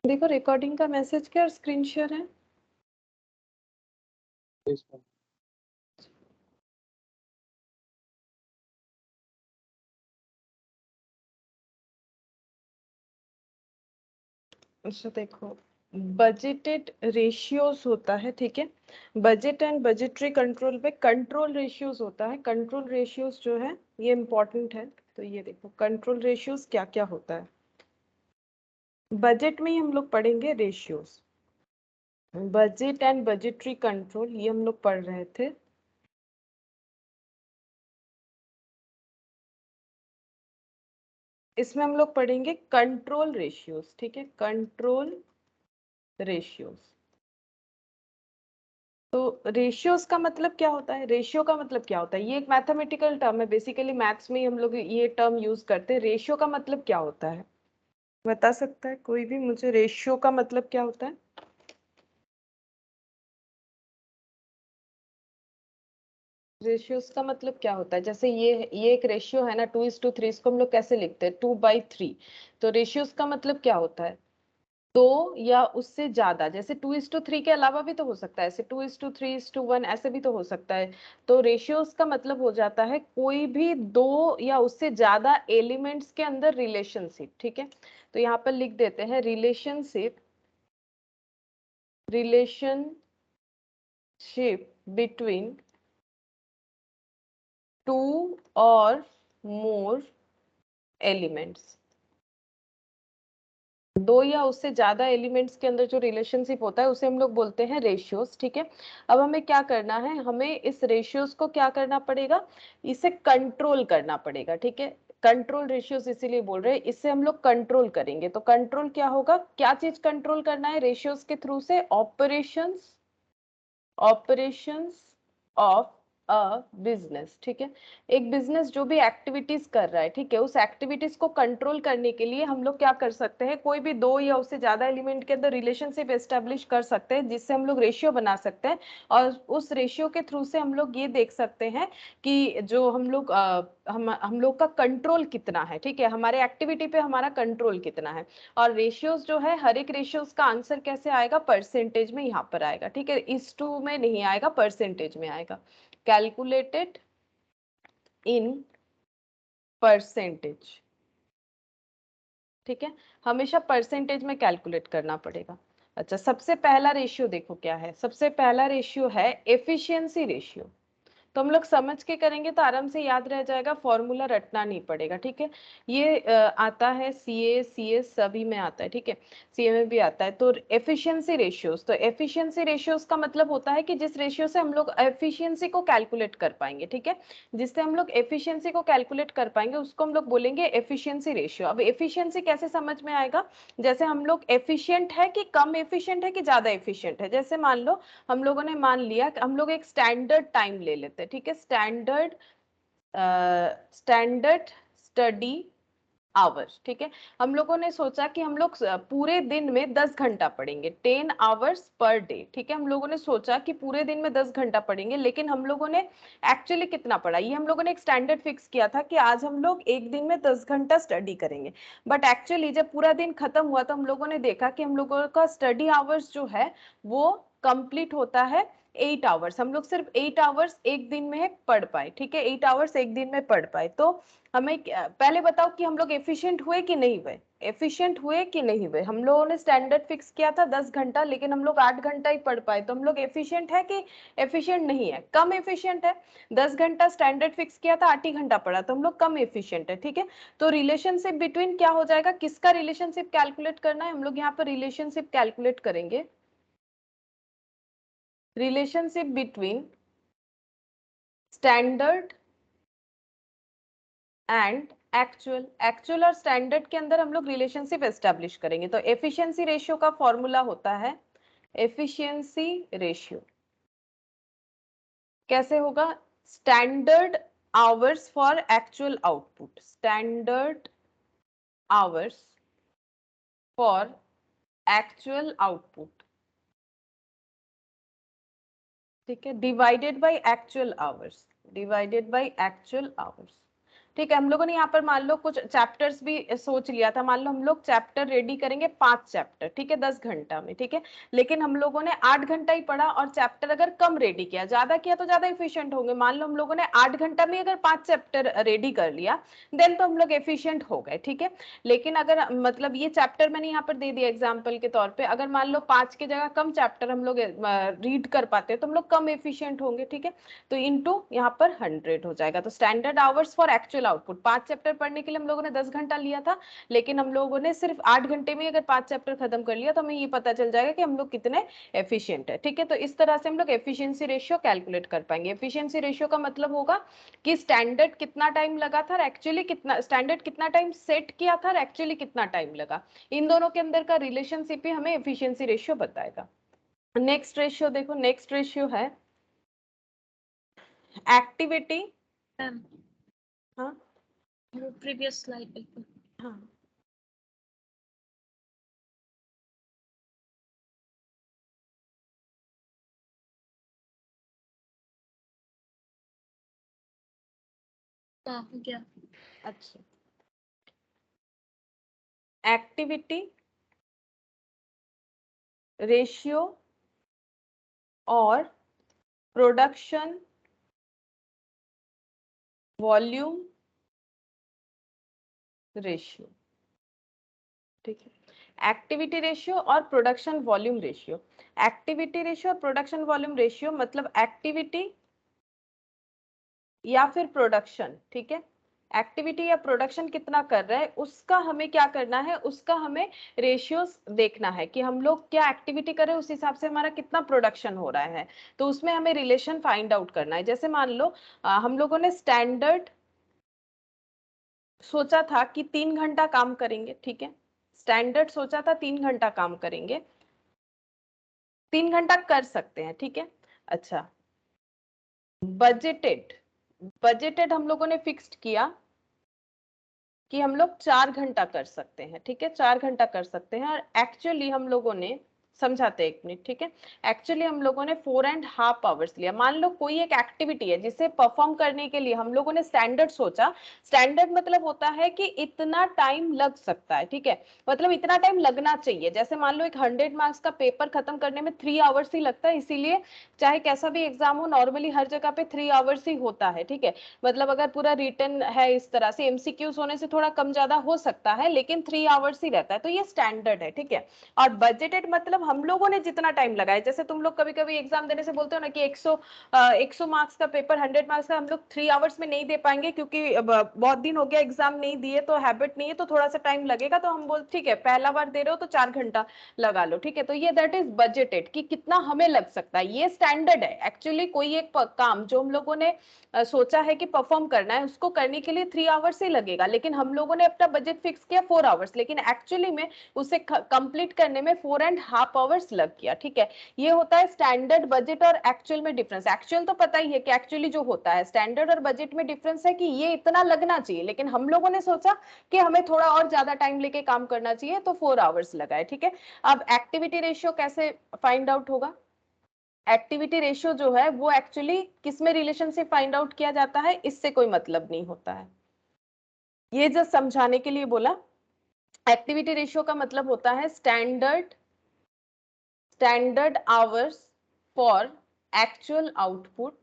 देखो रिकॉर्डिंग का मैसेज क्या और स्क्रीन शेयर है। अच्छा देखो, बजटेड रेशियोज होता है, ठीक है। बजट एंड बजटरी कंट्रोल पे कंट्रोल रेशियोज होता है। कंट्रोल रेशियोज जो है ये इंपॉर्टेंट है। तो ये देखो कंट्रोल रेशियोज क्या क्या होता है। बजट में ही हम लोग पढ़ेंगे ratios. Budget and budgetary control ये हम लोग पढ़ रहे थे। इसमें हम लोग पढ़ेंगे कंट्रोल रेशियोज, ठीक है, कंट्रोल रेशियोज। तो रेशियोज का मतलब क्या होता है, रेशियो का मतलब क्या होता है, ये एक मैथमेटिकल टर्म है। बेसिकली मैथ्स में ही हम लोग ये टर्म यूज करते हैं। रेशियो का मतलब क्या होता है, बता सकता है कोई भी मुझे, रेशियो का मतलब क्या होता है। रेशियोज का मतलब क्या होता है, जैसे ये एक रेशियो है ना, 2:3। इसको हम लोग कैसे लिखते हैं, 2/3। तो रेशियोज का मतलब क्या होता है, दो या उससे ज्यादा। जैसे 2:3 के अलावा भी तो हो सकता है, ऐसे 2:3:1 ऐसे भी तो हो सकता है। तो रेशियोज का मतलब हो जाता है कोई भी दो या उससे ज्यादा एलिमेंट्स के अंदर रिलेशनशिप, ठीक है। तो यहाँ पर लिख देते हैं रिलेशनशिप, रिलेशनशिप बिटवीन टू और मोर एलिमेंट्स। दो या उससे ज्यादा एलिमेंट्स के अंदर जो रिलेशनशिप होता है उसे हम लोग बोलते हैं रेशियोज, ठीक है। अब हमें क्या करना है, हमें इस रेशियोज को क्या करना पड़ेगा, इसे कंट्रोल करना पड़ेगा, ठीक है। कंट्रोल रेशियोज इसीलिए बोल रहे हैं, इससे हम लोग कंट्रोल करेंगे। तो कंट्रोल क्या होगा, क्या चीज कंट्रोल करना है रेशियोज के थ्रू से, operations, operations of a business, ठीक है। एक बिजनेस जो भी एक्टिविटीज कर रहा है, ठीक है, उस एक्टिविटीज को कंट्रोल करने के लिए हम लोग क्या कर सकते हैं, कोई भी दो या उससे ज्यादा एलिमेंट के अंदर रिलेशनशिप एस्टेब्लिश कर सकते हैं, जिससे हम लोग रेशियो बना सकते हैं। और उस रेशियो के थ्रू से हम लोग ये देख सकते हैं कि जो हम लोग हम लोग का कंट्रोल कितना है, ठीक है, हमारे एक्टिविटी पे हमारा कंट्रोल कितना है। और रेशियोज जो है, हर एक रेशियोज का आंसर कैसे आएगा, परसेंटेज में यहाँ पर आएगा, ठीक है, इस टू में नहीं आएगा, परसेंटेज में आएगा। कैलकुलेटेड इन परसेंटेज, ठीक है, हमेशा परसेंटेज में कैलकुलेट करना पड़ेगा। अच्छा, सबसे पहला रेशियो देखो क्या है, सबसे पहला रेशियो है एफिशिएंसी रेशियो। तो हम लोग समझ के करेंगे तो आराम से याद रह जाएगा, फॉर्मूला रटना नहीं पड़ेगा, ठीक है। ये आता है सीए, सीएस सभी में आता है, ठीक है, सीए में भी आता है। तो एफिशिएंसी रेशियोज, तो एफिशिएंसी रेशियोज का मतलब होता है कि जिस रेशियो से हम लोग एफिशिएंसी को कैलकुलेट कर पाएंगे, ठीक है, जिससे हम लोग एफिशिएंसी को कैलकुलेट कर पाएंगे उसको हम लोग बोलेंगे एफिशिएंसी रेशियो। अब एफिशिएंसी कैसे समझ में आएगा, जैसे हम लोग एफिशिएंट है कि कम एफिशिएंट है कि ज्यादा एफिशिएंट है। जैसे मान लो हम लोगों ने मान लिया कि हम लोग एक स्टैंडर्ड टाइम ले लेते हैं, ठीक है, स्टैंडर्ड स्टैंडर्ड स्टडी आवर्स, ठीक है। हम लोगों ने सोचा कि हम लोग पूरे दिन में 10 घंटा पढ़ेंगे, 10 आवर्स पर डे, ठीक है। हम लोगों ने सोचा कि पूरे दिन में 10 घंटा पढ़ेंगे, लेकिन हम लोगों ने एक्चुअली कितना पढ़ा, ये हम लोगों ने एक स्टैंडर्ड फिक्स किया था कि आज हम लोग एक दिन में 10 घंटा स्टडी करेंगे। बट एक्चुअली जब पूरा दिन खत्म हुआ तो हम लोगों ने देखा कि हम लोगों का स्टडी आवर्स जो है वो कंप्लीट होता है 8 आवर्स। हम लोग सिर्फ 8 आवर्स एक दिन में पढ़ पाए, ठीक है, 8 आवर्स एक दिन में पढ़ पाए। तो हमें पहले बताओ कि हम लोग एफिशिएंट हुए कि नहीं हुए, एफिशिएंट हुए कि नहीं हुए। हम लोगों ने स्टैंडर्ड फिक्स किया था 10 घंटा, लेकिन हम लोग 8 घंटा ही पढ़ पाए, तो हम लोग एफिशिएंट है कि एफिशिएंट नहीं है, कम एफिशिएंट है। 10 घंटा स्टैंडर्ड फिक्स किया था, 8 ही घंटा पढ़ा, तो हम लोग कम एफिशिएंट है, ठीक है। तो रिलेशनशिप बिटवीन क्या हो जाएगा, किसका रिलेशनशिप कैलकुलेट करना है, हम लोग यहाँ पर रिलेशनशिप कैलकुलेट करेंगे, relationship between standard and actual. Actual और स्टैंडर्ड के अंदर हम लोग रिलेशनशिप एस्टेब्लिश करेंगे। तो एफिशिएंसी रेशियो का फॉर्मूला होता है, एफिशिएंसी रेशियो कैसे होगा, standard hours for actual output, standard hours for actual output, ठीक है, divided by actual hours, divided by actual hours, ठीक है। हम लोगों ने यहाँ पर मान लो कुछ चैप्टर्स भी सोच लिया था, मान लो हम लोग चैप्टर रेडी करेंगे 5 चैप्टर, ठीक है, 10 घंटा में, ठीक है, लेकिन हम लोगों ने 8 घंटा ही पढ़ा और चैप्टर अगर कम रेडी किया, ज्यादा किया तो ज्यादा एफिशिएंट होंगे। मान लो हम लोगों ने 8 घंटा में अगर 5 चैप्टर रेडी कर लिया, देन तो हम लोग एफिशिएंट हो गए, ठीक है। लेकिन अगर मतलब ये चैप्टर मैंने यहाँ पर दे दिया एग्जाम्पल के तौर पर, अगर मान लो 5 की जगह कम चैप्टर हम लोग रीड कर पाते हैं तो हम लोग कम एफिशिएंट होंगे, ठीक है। तो इंटू यहाँ पर 100 हो जाएगा। तो standard hours for actual output, 5 chapter पढ़ने के लिए हम लोगों ने 10 घंटा लिया था, लेकिन हम लोगों ने सिर्फ 8 घंटे में अगर 5 चैप्टर खत्म कर लिया तो हमें ये पता चल जाएगा कि हम लोग कितने एफिशिएंट है, ठीक है। तो इस तरह से हम लोग एफिशिएंसी रेशियो कैलकुलेट कर पाएंगे। एफिशिएंसी रेशियो का मतलब होगा कि स्टैंडर्ड कितना टाइम लगा था और एक्चुअली कितना, स्टैंडर्ड कितना टाइम सेट किया था और एक्चुअली कितना टाइम लगा, इन दोनों के अंदर का रिलेशनशिप ही हमें एफिशिएंसी रेशियो बताएगा। नेक्स्ट रेशियो देखो, नेक्स्ट रेशियो है एक्टिविटी। हाँ प्रीवियस स्लाइड पे। हाँ क्या? अच्छा, एक्टिविटी रेशियो और प्रोडक्शन वॉल्यूम रेशियो, ठीक है। एक्टिविटी रेशियो और production volume ratio, activity ratio और प्रोडक्शन वॉल्यूम रेशियो मतलब एक्टिविटी या फिर प्रोडक्शन, ठीक है, एक्टिविटी या प्रोडक्शन कितना कर रहा है उसका हमें क्या करना है, उसका हमें रेशियोस देखना है कि हम लोग क्या एक्टिविटी कर रहे हैं उस हिसाब से हमारा कितना प्रोडक्शन हो रहा है। तो उसमें हमें रिलेशन फाइंड आउट करना है। जैसे मान लो हम लोगों ने स्टैंडर्ड सोचा था कि 3 घंटा काम करेंगे, ठीक है, स्टैंडर्ड सोचा था 3 घंटा काम करेंगे, 3 घंटा कर सकते हैं, ठीक है। अच्छा, बजटेड, बजटेड हम लोगों ने फिक्स्ड किया कि हम लोग 4 घंटा कर सकते हैं, ठीक है, 4 घंटा कर सकते हैं। और एक्चुअली हम लोगों ने, समझाते हैं 1 मिनट, ठीक है, एक्चुअली हम लोगों ने 4.5 आवर्स लिया। मान लो कोई एक एक्टिविटी है जिसे परफॉर्म करने के लिए हम लोगों ने स्टैंडर्ड सोचा, स्टैंडर्ड मतलब होता है कि इतना टाइम लग सकता है, ठीक है, मतलब इतना टाइम लगना चाहिए। जैसे मान लो एक 100 मार्क्स का पेपर खत्म करने में 3 आवर्स ही लगता है, इसीलिए चाहे कैसा भी एग्जाम हो नॉर्मली हर जगह पे 3 आवर्स ही होता है, ठीक है। मतलब अगर पूरा रिटन है इस तरह से, एमसीक्यूज होने से थोड़ा कम ज्यादा हो सकता है, लेकिन 3 आवर्स ही रहता है, तो ये स्टैंडर्ड है, ठीक है। और बजटेड मतलब हम लोगों ने जितना टाइम लगाया, जैसे तुम लोग कभी कभी एग्जाम देने से बोलते हो ना कि 100 मार्क्स का पेपर 100 मार्क्स का हम लोग 3 आवर्स में नहीं दे पाएंगे क्योंकि बहुत दिन हो गया एग्जाम नहीं दिए, तो हैबिट नहीं है, तो थोड़ा सा टाइम लगेगा, तो हम बोल ठीक है पहला बार दे रहे हो तो 4 घंटा लगा लो, ठीक है। तो ये दैट इज बजटेड कि कितना हमें लग सकता है, ये स्टैंडर्ड है। एक्चुअली कोई एक काम जो हम लोगों ने सोचा है कि परफॉर्म करना है उसको करने के लिए 3 आवर्स ही लगेगा, लेकिन हम लोगों ने अपना बजट फिक्स किया 4 आवर्स, लेकिन एक्चुअली में उसे कंप्लीट करने में 4.5 आवर्स लग गया, ठीक है। ये होता है स्टैंडर्ड बजट और एक्चुअल में डिफरेंस। एक्चुअल तो पता ही है कि एक्चुअली जो होता है, स्टैंडर्ड और बजट में डिफरेंस है कि ये इतना लगना चाहिए, लेकिन हम लोगों ने सोचा कि हमें थोड़ा और ज्यादा टाइम लेके काम करना चाहिए, तो 4 आवर्स लगाए, ठीक है। अब एक्टिविटी रेशियो कैसे फाइंड आउट होगा, एक्टिविटी रेशियो जो है वो एक्चुअली किसमें रिलेशनशिप फाइंड आउट किया जाता है, इससे कोई मतलब नहीं होता है, ये जस्ट समझाने के लिए बोला। एक्टिविटी रेशियो का मतलब होता है standard hours for actual output,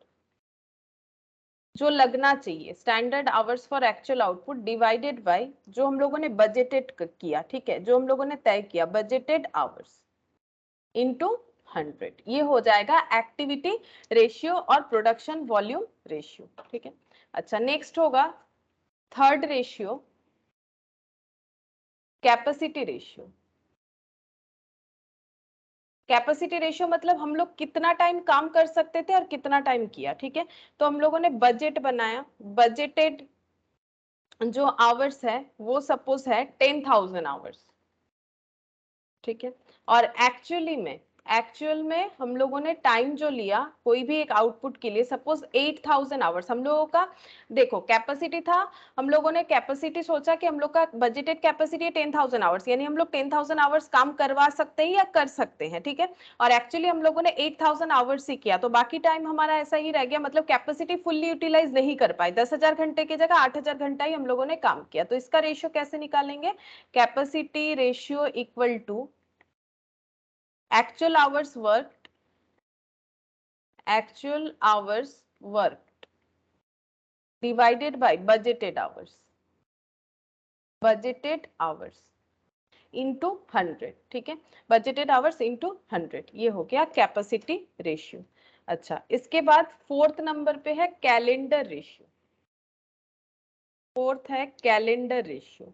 जो लगना चाहिए, standard hours for actual output divided by जो हम लोगों ने बजटेड किया, ठीक है, जो हम लोगों ने तय किया बजटेड आवर्स इनटू 100, ये हो जाएगा एक्टिविटी रेशियो और प्रोडक्शन वॉल्यूम रेशियो, ठीक है। अच्छा, नेक्स्ट होगा third ratio, capacity ratio. Capacity ratio मतलब हम लोग कितना टाइम काम कर सकते थे और कितना टाइम किया, ठीक है। तो हम लोगों ने बजट बनाया, बजटेड जो आवर्स है वो सपोज है 10,000 आवर्स, ठीक है। और एक्चुअल में हम लोगों ने टाइम जो लिया कोई भी एक आउटपुट के लिए, सपोज 8000 आवर्स हम लोगों का, देखो कैपेसिटी था, हम लोगों ने कैपेसिटी सोचा कि हम लोग का बजटेड कैपेसिटी 10,000 आवर्स, यानी हम लोग 10,000 आवर्स काम करवा सकते हैं या कर सकते हैं, ठीक है। और एक्चुअली हम लोगों ने 8000 आवर्स ही किया, तो बाकी टाइम हमारा ऐसा ही रह गया, मतलब कैपेसिटी फुल्ली यूटिलाइज नहीं कर पाए, 10,000 घंटे की जगह 8,000 घंटा ही हम लोगों ने काम किया। तो इसका रेशियो कैसे निकालेंगे, capacity ratio equal to actual hours worked, actual hours worked divided by budgeted hours, budgeted hours into 100, ठीक है, budgeted hours into 100, ये हो गया कैपेसिटी रेशियो। अच्छा, इसके बाद फोर्थ नंबर पे है कैलेंडर रेशियो, फोर्थ है कैलेंडर रेशियो।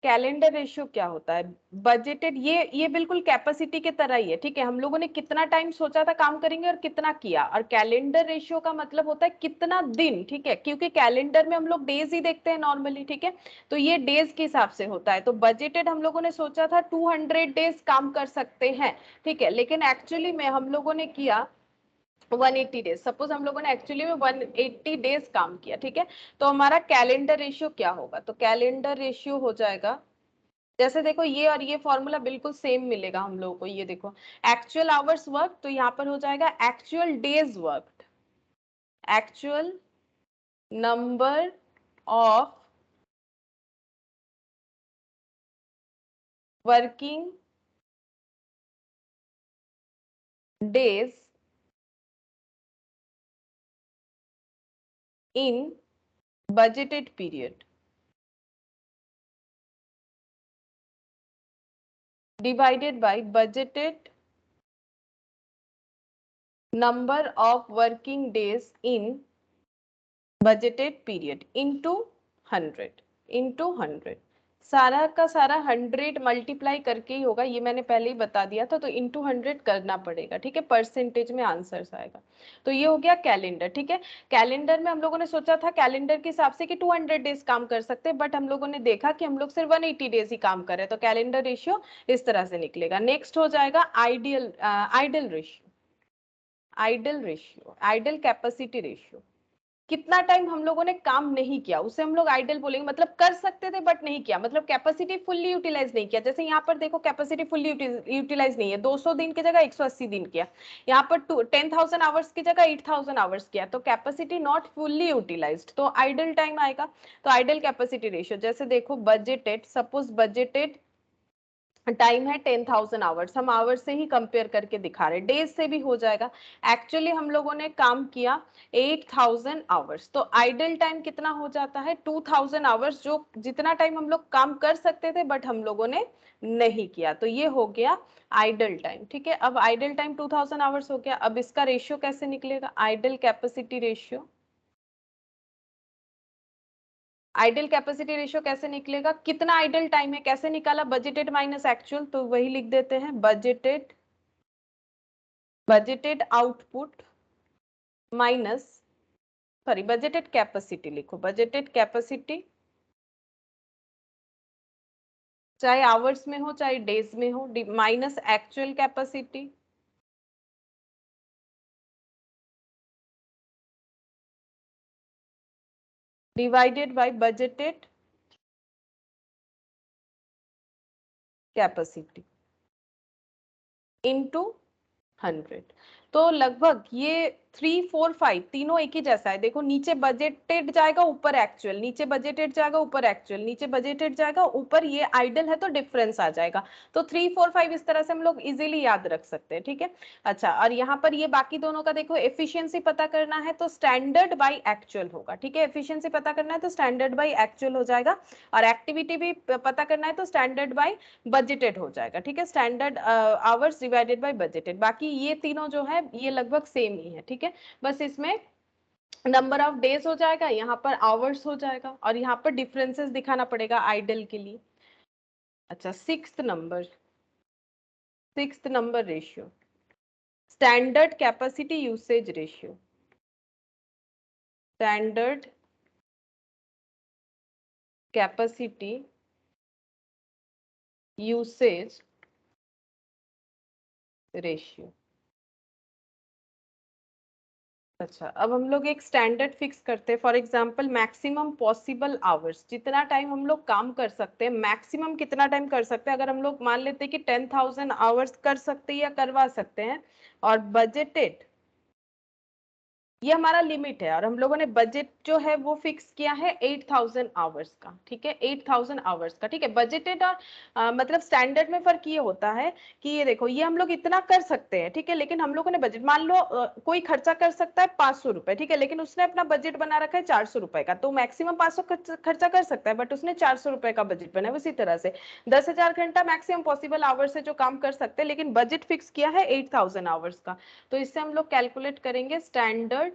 कैलेंडर रेशियो क्या होता है, बजटेड, ये बिल्कुल कैपेसिटी के तरह ही है, ठीक है, हम लोगों ने कितना टाइम सोचा था काम करेंगे और कितना किया, और कैलेंडर रेशियो का मतलब होता है कितना दिन, ठीक है, क्योंकि कैलेंडर में हम लोग डेज ही देखते हैं नॉर्मली, ठीक है, तो ये डेज के हिसाब से होता है। तो बजटेड हम लोगों ने सोचा था 200 डेज काम कर सकते हैं, ठीक है, लेकिन एक्चुअली में हम लोगों ने किया 180 डेज, सपोज हम लोगों ने एक्चुअली में 180 डेज काम किया, ठीक है, तो हमारा कैलेंडर रेशियो क्या होगा, तो कैलेंडर रेशियो हो जाएगा, जैसे देखो ये और ये फॉर्मूला बिल्कुल सेम मिलेगा हम लोगों को, ये देखो एक्चुअल आवर्स वर्क, तो यहाँ पर हो जाएगा actual days work, actual number of working days in budgeted period divided by budgeted number of working days in budgeted period into 100, सारा का सारा 100 मल्टीप्लाई करके ही होगा, ये मैंने पहले ही बता दिया था, तो इंटू 100 करना पड़ेगा, ठीक है, परसेंटेज में आंसर्स आएगा। तो ये हो गया कैलेंडर, ठीक है। कैलेंडर में हम लोगों ने सोचा था कैलेंडर के हिसाब से कि 200 डेज काम कर सकते हैं, बट हम लोगों ने देखा कि हम लोग सिर्फ 180 डेज ही काम कर रहे हैं, तो कैलेंडर रेशियो इस तरह से निकलेगा। नेक्स्ट हो जाएगा ideal idle ratio, idle ratio, idle capacity ratio, कितना टाइम हम लोगों ने काम नहीं किया उसे हम लोग आइडल बोलेंगे, मतलब कर सकते थे बट नहीं किया, मतलब कैपेसिटी फुल्ली यूटिलाइज नहीं किया। जैसे यहाँ पर देखो कैपेसिटी फुल्ली यूटिलाइज नहीं है, 200 दिन की जगह 180 दिन किया, यहाँ पर 10,000 आवर्स की जगह 8,000 आवर्स किया, तो कैपेसिटी नॉट फुल्ली यूटिलाइज्ड, तो आइडल टाइम आएगा। तो आइडल कैपेसिटी रेशियो, जैसे देखो बजटेड, सपोज बजटेड टाइम है 10,000 आवर्स, हम आवर्स से ही कंपेयर करके दिखा रहे, डेज से भी हो जाएगा। एक्चुअली हम लोगों ने काम किया 8,000 आवर्स, तो आइडल टाइम कितना हो जाता है 2,000 आवर्स, जो जितना टाइम हम लोग काम कर सकते थे बट हम लोगों ने नहीं किया, तो ये हो गया आइडल टाइम, ठीक है। अब आइडल टाइम 2,000 आवर्स हो गया, अब इसका रेशियो कैसे निकलेगा, idol capacity ratio, idle capacity ratio कैसे निकलेगा, कितना आइडल टाइम है, कैसे निकाला, बजटेड माइनस एक्चुअल, तो वही लिख देते हैं budgeted, budgeted output minus, sorry budgeted capacity लिखो, बजटेड कैपेसिटी, चाहे आवर्स में हो चाहे डेज में हो, minus actual capacity, divided by budgeted capacity into 100। तो लगभग ये 3 4 5 तीनों एक ही जैसा है, देखो नीचे बजटेड जाएगा ऊपर एक्चुअल, नीचे बजटेड जाएगा ऊपर एक्चुअल, नीचे बजटेड जाएगा ऊपर ये आइडल है तो डिफरेंस आ जाएगा। तो 3 4 5 इस तरह से हम लोग इजीली याद रख सकते हैं, ठीक है। अच्छा, और यहाँ पर ये बाकी दोनों का देखो, एफिशिएंसी पता करना है तो स्टैंडर्ड बाई एक्चुअल होगा, ठीक है, एफिशिएंसी पता करना है तो स्टैंडर्ड बाई एक्चुअल हो जाएगा, और एक्टिविटी भी पता करना है तो स्टैंडर्ड बाई बजटेड हो जाएगा, ठीक है, standard hours divided by budgeted. बाकी ये तीनों जो है ये लगभग सेम ही है, ठीक है, बस इसमें नंबर ऑफ डेज हो जाएगा, यहाँ पर आवर्स हो जाएगा, और यहाँ पर डिफरेंसेस दिखाना पड़ेगा आइडल के लिए। अच्छा, sixth number ratio, standard capacity usage ratio, standard capacity usage ratio. अच्छा, अब हम लोग एक स्टैंडर्ड फिक्स करते हैं। For example maximum possible hours, जितना टाइम हम लोग काम कर सकते हैं, मैक्सिमम कितना टाइम कर सकते हैं। अगर हम लोग मान लेते हैं कि 10,000 आवर्स कर सकते हैं या करवा सकते हैं, और बजटेड, ये हमारा लिमिट है, और हम लोगों ने बजट जो है वो फिक्स किया है 8,000 आवर्स का। ठीक है, 8,000 आवर्स का। ठीक है, बजटेड और मतलब स्टैंडर्ड में फर्क ये होता है कि ये देखो, ये हम लोग इतना कर सकते हैं, ठीक है, लेकिन हम लोगों ने बजट, मान लो कोई खर्चा कर सकता है 500 रुपए, ठीक है, लेकिन उसने अपना बजट बना रखा है 400 रुपए का, तो मैक्सिमम 500 खर्चा कर सकता है, बट उसने 400 रुपए का बजट बनाया। उसी तरह से 10,000 घंटा मैक्सिमम पॉसिबल आवर्स है जो काम कर सकते हैं, लेकिन बजट फिक्स किया है 8,000 आवर्स का। तो इससे हम लोग कैलकुलेट करेंगे standard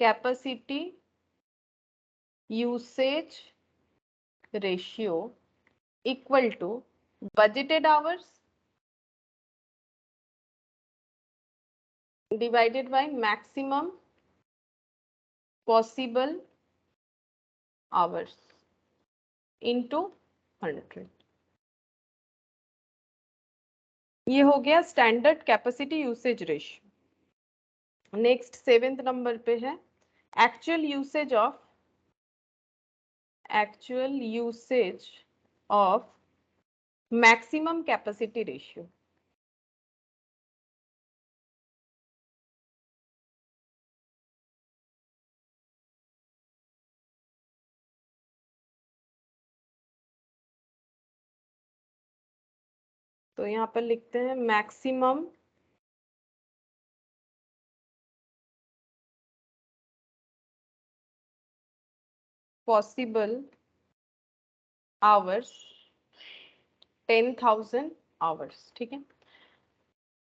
capacity usage ratio equal to budgeted hours divided by maximum possible hours into 100। ये हो गया standard capacity usage ratio. Next 7th नंबर पे है actual usage of maximum capacity ratio. तो यहाँ पर लिखते हैं मैक्सिमम पॉसिबल आवर्स 10,000 आवर्स। ठीक है,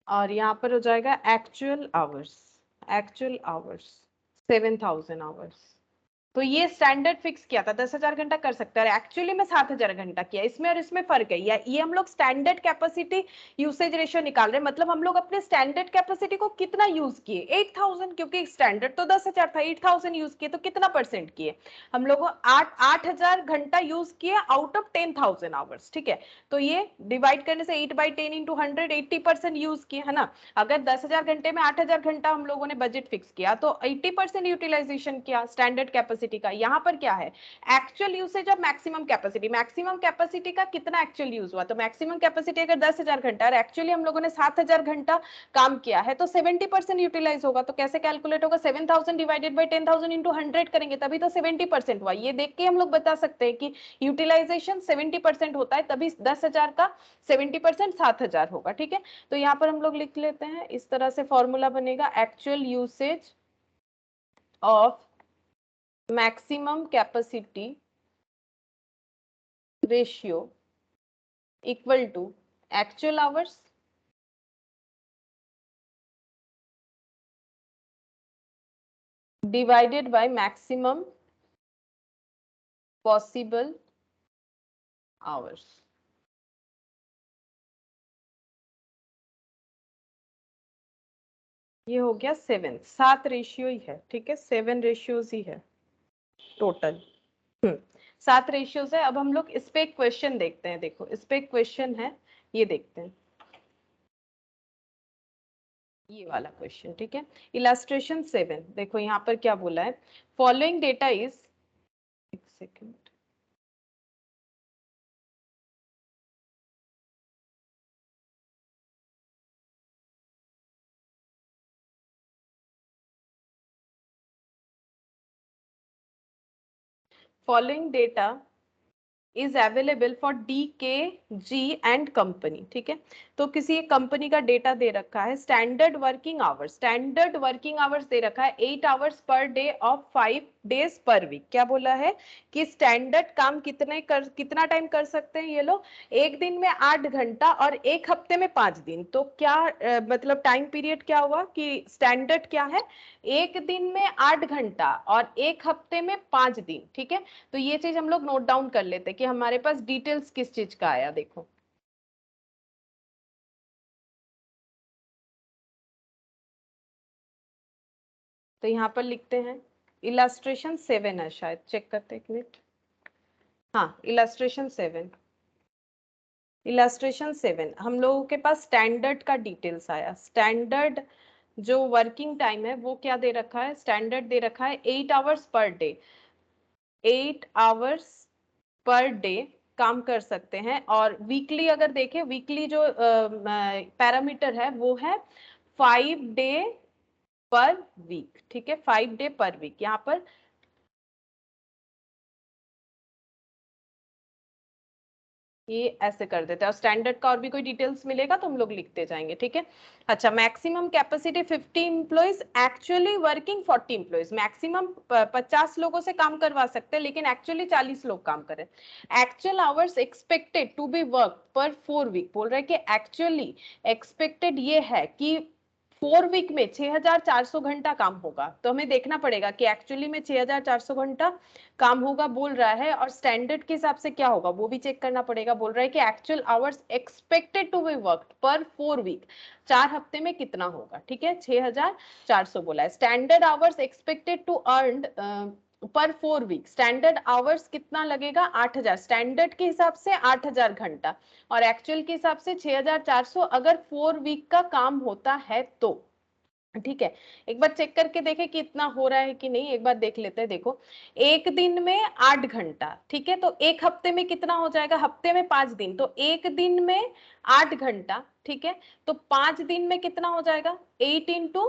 और यहाँ पर हो जाएगा एक्चुअल आवर्स 7,000 आवर्स। तो ये स्टैंडर्ड फिक्स किया था 10,000 घंटा कर सकता है, एक्चुअली में 7,000 घंटा किया। इसमें और इसमें फर्क है, या ये हम लोग स्टैंडर्ड कैपेसिटी यूसेज रेशियो निकाल रहे हैं, मतलब हम लोग अपने स्टैंडर्ड कैपेसिटी को कितना यूज किए 8,000, क्योंकि स्टैंडर्ड तो 10,000 था, 8,000 यूज किए, तो कितना परसेंट किए हम लोग 8,000 घंटा यूज किए आउट ऑफ 10,000 आवर्स। ठीक है, तो ये डिवाइड करने से 8/10 इंटू 100 80% यूज किए, है ना। अगर 10,000 घंटे में 8,000 घंटा हम लोगों ने बजट फिक्स किया, तो 80% यूटिलाइजेशन किया स्टैंडर्ड कैपेसिटी का। यहाँ पर क्या है, actual usage of maximum capacity. Maximum capacity का कितना एक्चुअल यूज हुआ, तो मैक्सिमम कैपेसिटी अगर 10,000 घंटा और एक्चुअली हम लोगों ने 7,000 घंटा काम किया है, तो 70% यूटिलाइज होगा। तो कैसे कैलकुलेट होगा, 7,000 डिवाइडेड बाई 10,000 इंटू 100 करेंगे, तभी तो 70% हुआ। ये देख के हम लोग बता सकते हैं कि यूटिलाइजेशन 70% होता है, तभी 10,000 का 70% 7,000 होगा। ठीक है, तो यहाँ पर हम लोग लिख लेते हैं, इस तरह से फॉर्मूला बनेगा actual usage of maximum capacity ratio equal to actual hours divided by maximum possible hours. ये हो गया 7 रेशियो ही है। ठीक है, 7 रेशियोज ही है टोटल। 7 रेशियोज है। अब हम लोग इस पे एक क्वेश्चन देखते हैं। देखो, इस पे एक क्वेश्चन है, ये देखते हैं, ये वाला क्वेश्चन। ठीक है, इलास्ट्रेशन 7, देखो यहाँ पर क्या बोला है, फॉलोइंग डेटा इज, एक second, following data is available for DKG and company. ठीक है, तो किसी एक कंपनी का डेटा दे रखा है, स्टैंडर्ड वर्किंग आवर्स दे रखा है 8 hours per day of 5 days per week. क्या बोला है कि स्टैंडर्ड काम कितना टाइम कर सकते हैं ये लोग, एक दिन में 8 घंटा और एक हफ्ते में 5 दिन। तो क्या मतलब टाइम पीरियड क्या हुआ कि स्टैंडर्ड क्या है, एक दिन में 8 घंटा और एक हफ्ते में 5 दिन। ठीक है, तो ये चीज हम लोग नोट डाउन कर लेते हैं कि हमारे पास डिटेल्स किस चीज का आया। देखो, तो यहाँ पर लिखते हैं इलास्ट्रेशन 7 है शायद, चेक करते एक मिनट। हाँ, इलस्ट्रेशन 7 हम लोगों के पास स्टैंडर्ड का डिटेल्स आया। स्टैंडर्ड जो वर्किंग टाइम है वो क्या दे रखा है, स्टैंडर्ड दे रखा है 8 hours per day. 8 hours per day काम कर सकते हैं। और वीकली अगर देखें, वीकली जो पैरामीटर है वो है 5 डे पर वीक। ठीक है, 5 डे पर वीक। यहाँ पर ये ऐसे कर देते हैं, और स्टैंडर्ड का और भी कोई डिटेल्स मिलेगा तो हम लोग लिखते जाएंगे। ठीक है, अच्छा, maximum capacity 50 employees, actually working 40 employees. Maximum 50 लोगों से काम करवा सकते हैं, लेकिन एक्चुअली 40 लोग काम करें। Actual hours expected to be work per 4 week. बोल रहे हैं कि एक्चुअली एक्सपेक्टेड ये है कि 4 वीक में 6400 घंटा काम होगा। तो हमें देखना पड़ेगा कि एक्चुअली में 6400 घंटा काम होगा बोल रहा है, और स्टैंडर्ड के हिसाब से क्या होगा वो भी चेक करना पड़ेगा। बोल रहा है कि actual hours expected to be worked per 4 week, 4 हफ्ते में कितना होगा। ठीक है, 6400 बोला है। Standard hours expected to earn per 4 week, standard hours कितना लगेगा, 8000। स्टैंडर्ड के हिसाब से 8000 घंटा, और एक्चुअल के हिसाब से 6400 अगर 4 वीक का काम होता है तो। ठीक है, एक बार चेक करके देखें कि इतना हो रहा है कि नहीं। एक बार देख लेते हैं। देखो, एक दिन में 8 घंटा, ठीक है, तो एक हफ्ते में कितना हो जाएगा, हफ्ते में 5 दिन, तो एक दिन में 8 घंटा। ठीक है, तो 5 दिन में कितना हो जाएगा, 8 इंटू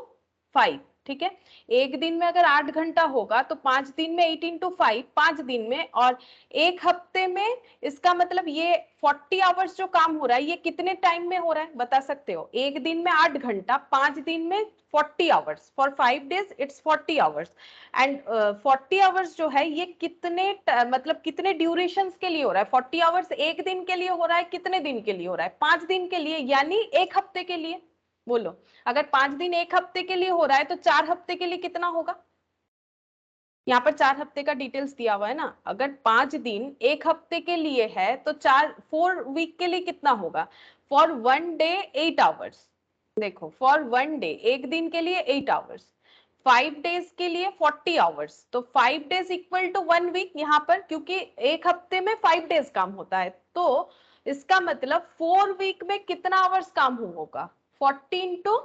5। ठीक है, एक दिन में अगर 8 घंटा होगा तो 5 दिन में 8 इंटू 5, 5 दिन में। और एक हफ्ते में, इसका मतलब ये 40 आवर्स जो काम हो रहा है ये कितने टाइम में हो रहा है बता सकते हो। एक दिन में 8 घंटा, 5 दिन में 40 hours, for 5 days it's 40 hours. And 40 hours जो है ये कितने मतलब कितने ड्यूरेशन के लिए हो रहा है। 40 आवर्स एक दिन के लिए हो रहा है, कितने दिन के लिए हो रहा है, 5 दिन के लिए, यानी एक हफ्ते के लिए। बोलो, अगर 5 दिन एक हफ्ते के लिए हो रहा है तो 4 हफ्ते के लिए कितना होगा। यहाँ पर 4 हफ्ते का डिटेल्स दिया हुआ है ना। अगर 5 दिन एक हफ्ते के लिए है तो 4 वीक के लिए कितना होगा, फॉर 1 डे 8 आवर्स। देखो, फॉर 1 डे, एक दिन के लिए 8 आवर्स, 5 डेज के लिए 40 आवर्स, तो 5 डेज इक्वल टू 1 वीक यहाँ पर, क्योंकि एक हफ्ते में 5 डेज काम होता है। तो इसका मतलब 4 वीक में कितना आवर्स काम होगा, 40 इंटू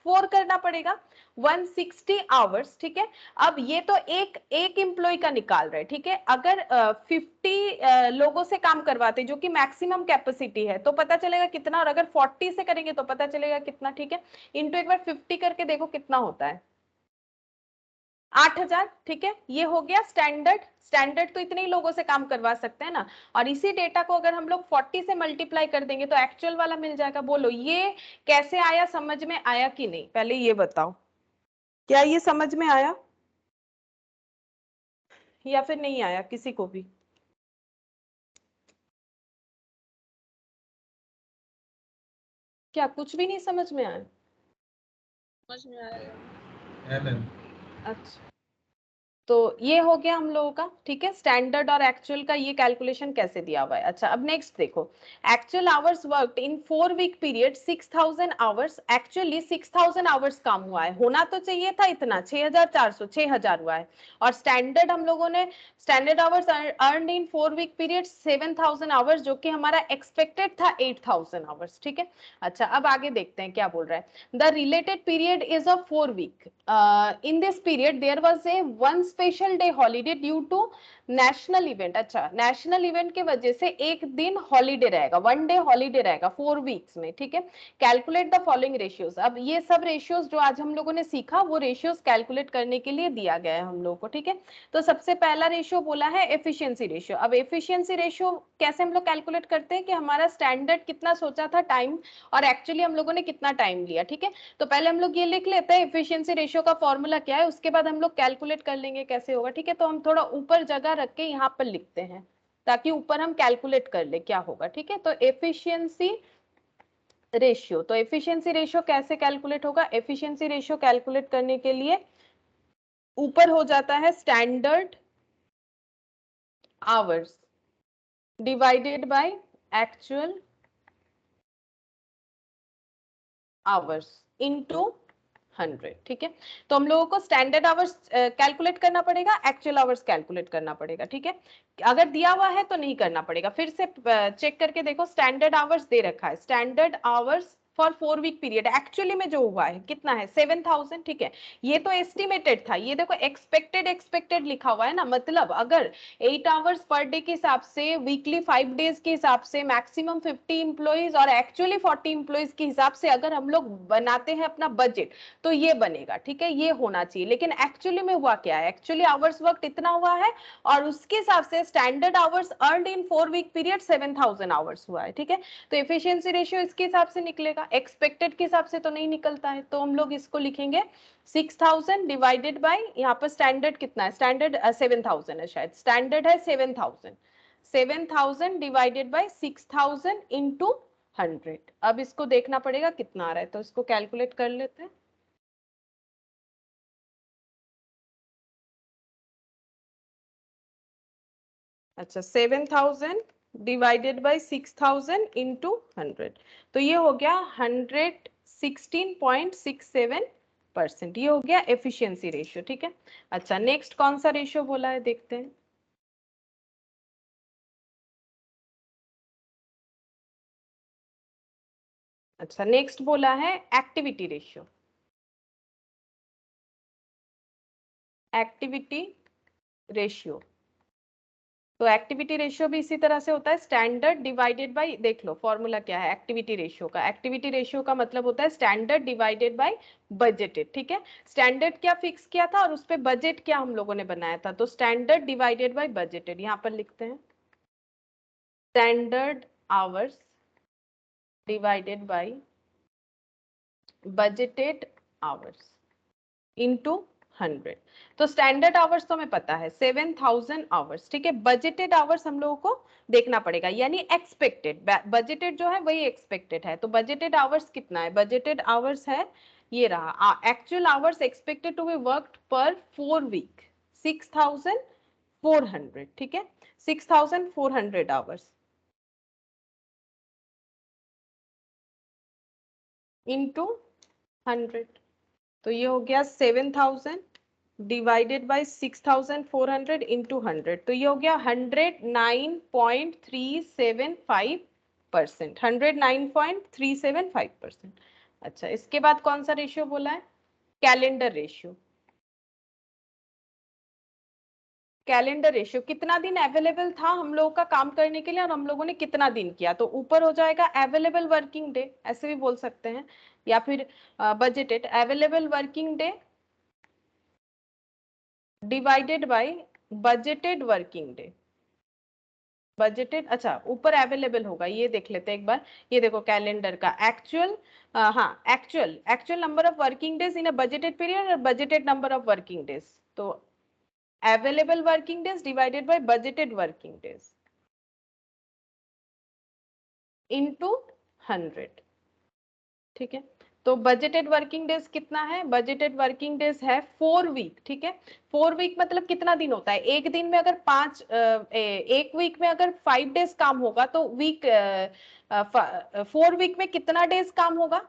4 करना पड़ेगा, 160 आवर्स। ठीक है, अब ये तो एक एक एम्प्लॉय का निकाल रहे हैं। ठीक है, अगर 50 लोगों से काम करवाते जो कि मैक्सिमम कैपेसिटी है तो पता चलेगा कितना, और अगर 40 से करेंगे तो पता चलेगा कितना। ठीक है, इंटू एक बार 50 करके देखो कितना होता है, 8000। ठीक है, ये हो गया स्टैंडर्ड। स्टैंडर्ड तो इतने ही लोगों से काम करवा सकते हैं ना, और इसी डेटा को अगर हम लोग 40 से मल्टीप्लाई कर देंगे तो एक्चुअल वाला मिल जाएगा। बोलो, ये कैसे आया, समझ में आया कि नहीं, पहले ये बताओ, क्या ये समझ में आया या फिर नहीं आया किसी को भी। क्या कुछ भी नहीं समझ में आया। समझ में आया। अच्छा, तो ये हो गया हम लोगों का। ठीक है, स्टैंडर्ड और एक्चुअल का ये कैलकुलेशन कैसे दिया हुआ है। अच्छा, अब नेक्स्ट देखो, actual hours worked in 4 week period 6000 hours. Actually 6000 hours काम हुआ है, होना तो चाहिए था इतना, 6400, 6000 हुआ है। और स्टैंडर्ड हम लोगों ने, standard hours earn in 4 week period 7000 hours, जो कि हमारा एक्सपेक्टेड था 8000 आवर्स। ठीक है, अच्छा, अब आगे देखते हैं क्या बोल रहा है। The related period is of 4 week. In this period there was a one special day holiday due to national event. अच्छा, नेशनल इवेंट के वजह से एक दिन हॉलीडे रहेगा, 1 डे हॉलीडे रहेगा 4 वीक्स में। ठीक है, कैलकुलेट द फॉलोइंग रेशियोज। अब ये सब रेशियोज जो आज हम लोगों ने सीखा वो रेशियोज कैलकुलेट करने के लिए दिया गया है हम लोगों को। ठीक है, तो सबसे पहला रेशियो बोला है एफिशिएंसी रेशियो। अब एफिशिएंसी रेशियो कैसे हम लोग कैलकुलेट करते हैं कि हमारा स्टैंडर्ड कितना सोचा था टाइम, और एक्चुअली हम लोगों ने कितना टाइम लिया। ठीक है, तो पहले हम लोग ये लिख लेते हैं एफिशिएंसी रेशियो का फॉर्मूला क्या है, उसके बाद हम लोग कैलकुलेट कर लेंगे कैसे होगा। ठीक है, तो हम थोड़ा ऊपर जगह रख के यहाँ पर लिखते हैं ताकि ऊपर हम कैलकुलेट कर ले क्या होगा। ठीक है, तो एफिशिएंसी रेशियो, तो एफिशिएंसी रेशियो कैसे कैलकुलेट होगा, एफिशिएंसी रेशियो कैलकुलेट करने के लिए ऊपर हो जाता है standard hours divided by actual hours into 100, ठीक है। तो हम लोगों को स्टैंडर्ड आवर्स कैलकुलेट करना पड़ेगा, एक्चुअल आवर्स कैलकुलेट करना पड़ेगा, ठीक है। अगर दिया हुआ है तो नहीं करना पड़ेगा, फिर से चेक करके देखो, स्टैंडर्ड आवर्स दे रखा है, standard hours for 4 week period, actually में जो हुआ है कितना है 7000, ठीक है। ये तो एस्टिमेटेड था, ये देखो एक्सपेक्टेड एक्सपेक्टेड लिखा हुआ है ना, मतलब अगर 8 आवर्स पर डे के हिसाब से, वीकली 5 डेज के हिसाब से, मैक्सिमम 50 इंप्लॉइज और एक्चुअली 40 इंप्लॉइज के हिसाब से अगर हम लोग बनाते हैं अपना बजट, तो ये बनेगा, ठीक है, ये होना चाहिए। लेकिन एक्चुअली में हुआ क्या है, एक्चुअली आवर्स वर्क इतना हुआ है और उसके हिसाब से स्टैंडर्ड आवर्स अर्नड इन 4 वीक पीरियड 7000 आवर्स हुआ है, ठीक है। तो एफिशिएंसी रेशियो इसके हिसाब से निकलेगा, एक्सपेक्टेड के हिसाब से तो नहीं निकलता है, तो हम लोग इसको लिखेंगे 6000 डिवाइडेड बाय, यहाँ पर स्टैंडर्ड कितना है, स्टैंडर्ड 7000 है, शायद स्टैंडर्ड है 7000, 7000 डिवाइडेड बाय 6000 इंटू 100। अब इसको देखना पड़ेगा कितना आ रहा है, तो इसको कैलकुलेट कर लेते हैं। अच्छा, 7000 डिवाइडेड बाय 6000 इंटू 100, तो ये हो गया 116.67%, ये हो गया एफिशिएंसी रेशियो, ठीक है। अच्छा, नेक्स्ट कौन सा रेशियो बोला है देखते हैं। अच्छा, नेक्स्ट बोला है एक्टिविटी रेशियो, एक्टिविटी रेशियो। तो एक्टिविटी रेशियो भी इसी तरह से होता है, स्टैंडर्ड डिवाइडेड बाय, देख लो फॉर्मूला क्या है एक्टिविटी रेशियो का, एक्टिविटी रेशियो का मतलब होता है स्टैंडर्ड डिवाइडेड बाय बजटेड, ठीक है। स्टैंडर्ड क्या फिक्स किया था और उस पे बजट क्या हम लोगों ने बनाया था, तो स्टैंडर्ड डिवाइडेड बाय बजटेड, यहाँ पर लिखते हैं standard hours divided by budgeted hours into 100। तो स्टैंडर्ड आवर्स तो हमें पता है 7000 आवर्स, ठीक है। बजटेड आवर्स हम लोगों को देखना पड़ेगा, यानी एक्सपेक्टेड, बजटेड जो है वही एक्सपेक्टेड है, तो बजटेड आवर्स कितना है, बजटेड आवर्स है ये रहा, actual hours expected to be worked per 4 week 6400, ठीक है, 6400 आवर्स इंटू 100, तो ये हो गया 7000 डिवाइडेड बाय 6400 इंटू 100, तो ये हो गया 109.375%, 109.375%। अच्छा, इसके बाद कौन सा रेशियो बोला है, कैलेंडर रेशियो। कैलेंडर रेशियो, कितना दिन अवेलेबल था हम लोगों का काम करने के लिए और हम लोगों ने कितना दिन किया, तो ऊपर हो जाएगा अवेलेबल वर्किंग डे, ऐसे भी बोल सकते हैं, या फिर budgeted available working day divided by budgeted working day, budgeted, अच्छा ऊपर अवेलेबल होगा, ये देख लेते हैं एक बार। ये देखो कैलेंडर का एक्चुअल, हाँ actual, actual number of working days in a budgeted period और budgeted number of working days, तो available working days divided by budgeted working days into 100, ठीक है। तो बजटेड वर्किंग डेज कितना है, बजटेड वर्किंग डेज है 4 week, ठीक है। 4 वीक मतलब कितना दिन होता है, एक दिन में अगर एक वीक में अगर 5 डेज काम होगा तो 4 वीक में कितना डेज काम होगा,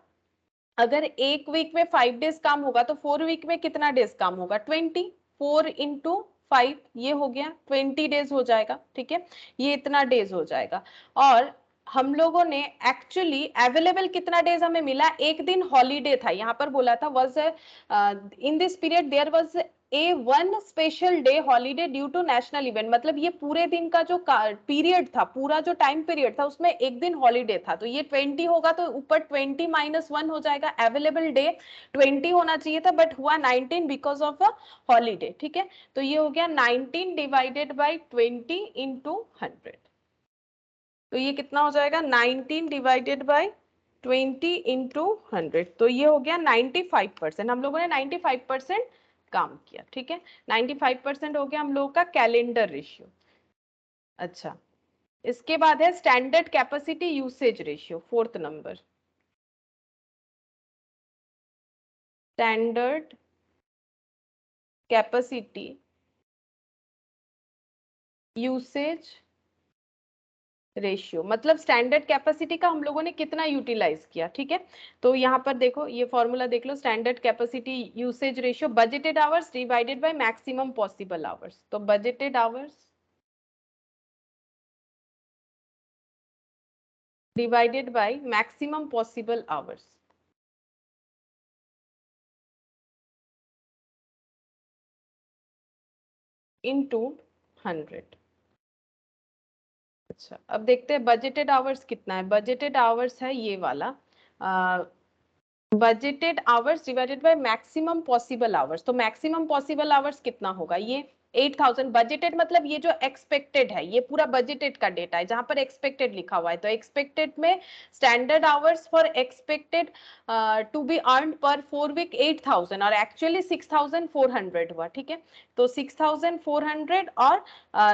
अगर एक वीक में 5 डेज काम होगा तो 4 वीक में कितना डेज काम होगा 20, 4 इंटू 5, ये हो गया 20 डेज हो जाएगा, ठीक है, ये इतना डेज हो जाएगा। और हम लोगों ने एक्चुअली अवेलेबल कितना डेज हमें मिला, एक दिन हॉलीडे था, यहाँ पर बोला था was in this period there was a one special day holiday due to national event, मतलब ये पूरे दिन का जो पीरियड था, पूरा जो टाइम पीरियड था उसमें एक दिन हॉलीडे था, तो ये 20 होगा, तो ऊपर 20 - 1 हो जाएगा, अवेलेबल डे 20 होना चाहिए था बट हुआ 19 बिकॉज ऑफ अ हॉलीडे, ठीक है। तो ये हो गया 19 डिवाइडेड बाई 20 इंटू 100, तो ये कितना हो जाएगा 19 डिवाइडेड बाई 20 इंटू 100, तो ये हो गया 95%, हम लोगों ने 95% काम किया, ठीक है, 95% हो गया हम लोगों का कैलेंडर रेशियो। अच्छा, इसके बाद है standard capacity usage ratio, 4th number, standard capacity usage ratio मतलब स्टैंडर्ड कैपेसिटी का हम लोगों ने कितना यूटिलाइज किया, ठीक है। तो यहाँ पर देखो ये फॉर्मूला देख लो, standard capacity usage ratio budgeted hours divided by maximum possible hours. तो budgeted hours divided by maximum possible hours into 100। अच्छा अब देखते हैं बजटेड आवर्स कितना है। बजटेड आवर्स है ये वाला, budgeted hours divided by maximum possible hours. तो मैक्सिमम पॉसिबल आवर्स कितना होगा, ये 8000। बजटेड मतलब ये जो एक्सपेक्टेड है, ये पूरा बजटेड का डेटा है जहां पर एक्सपेक्टेड लिखा हुआ है। तो एक्सपेक्टेड में standard hours for expected to be earn per 4 week 8000 और एक्चुअली 6400 हुआ, ठीक है। तो 6400 और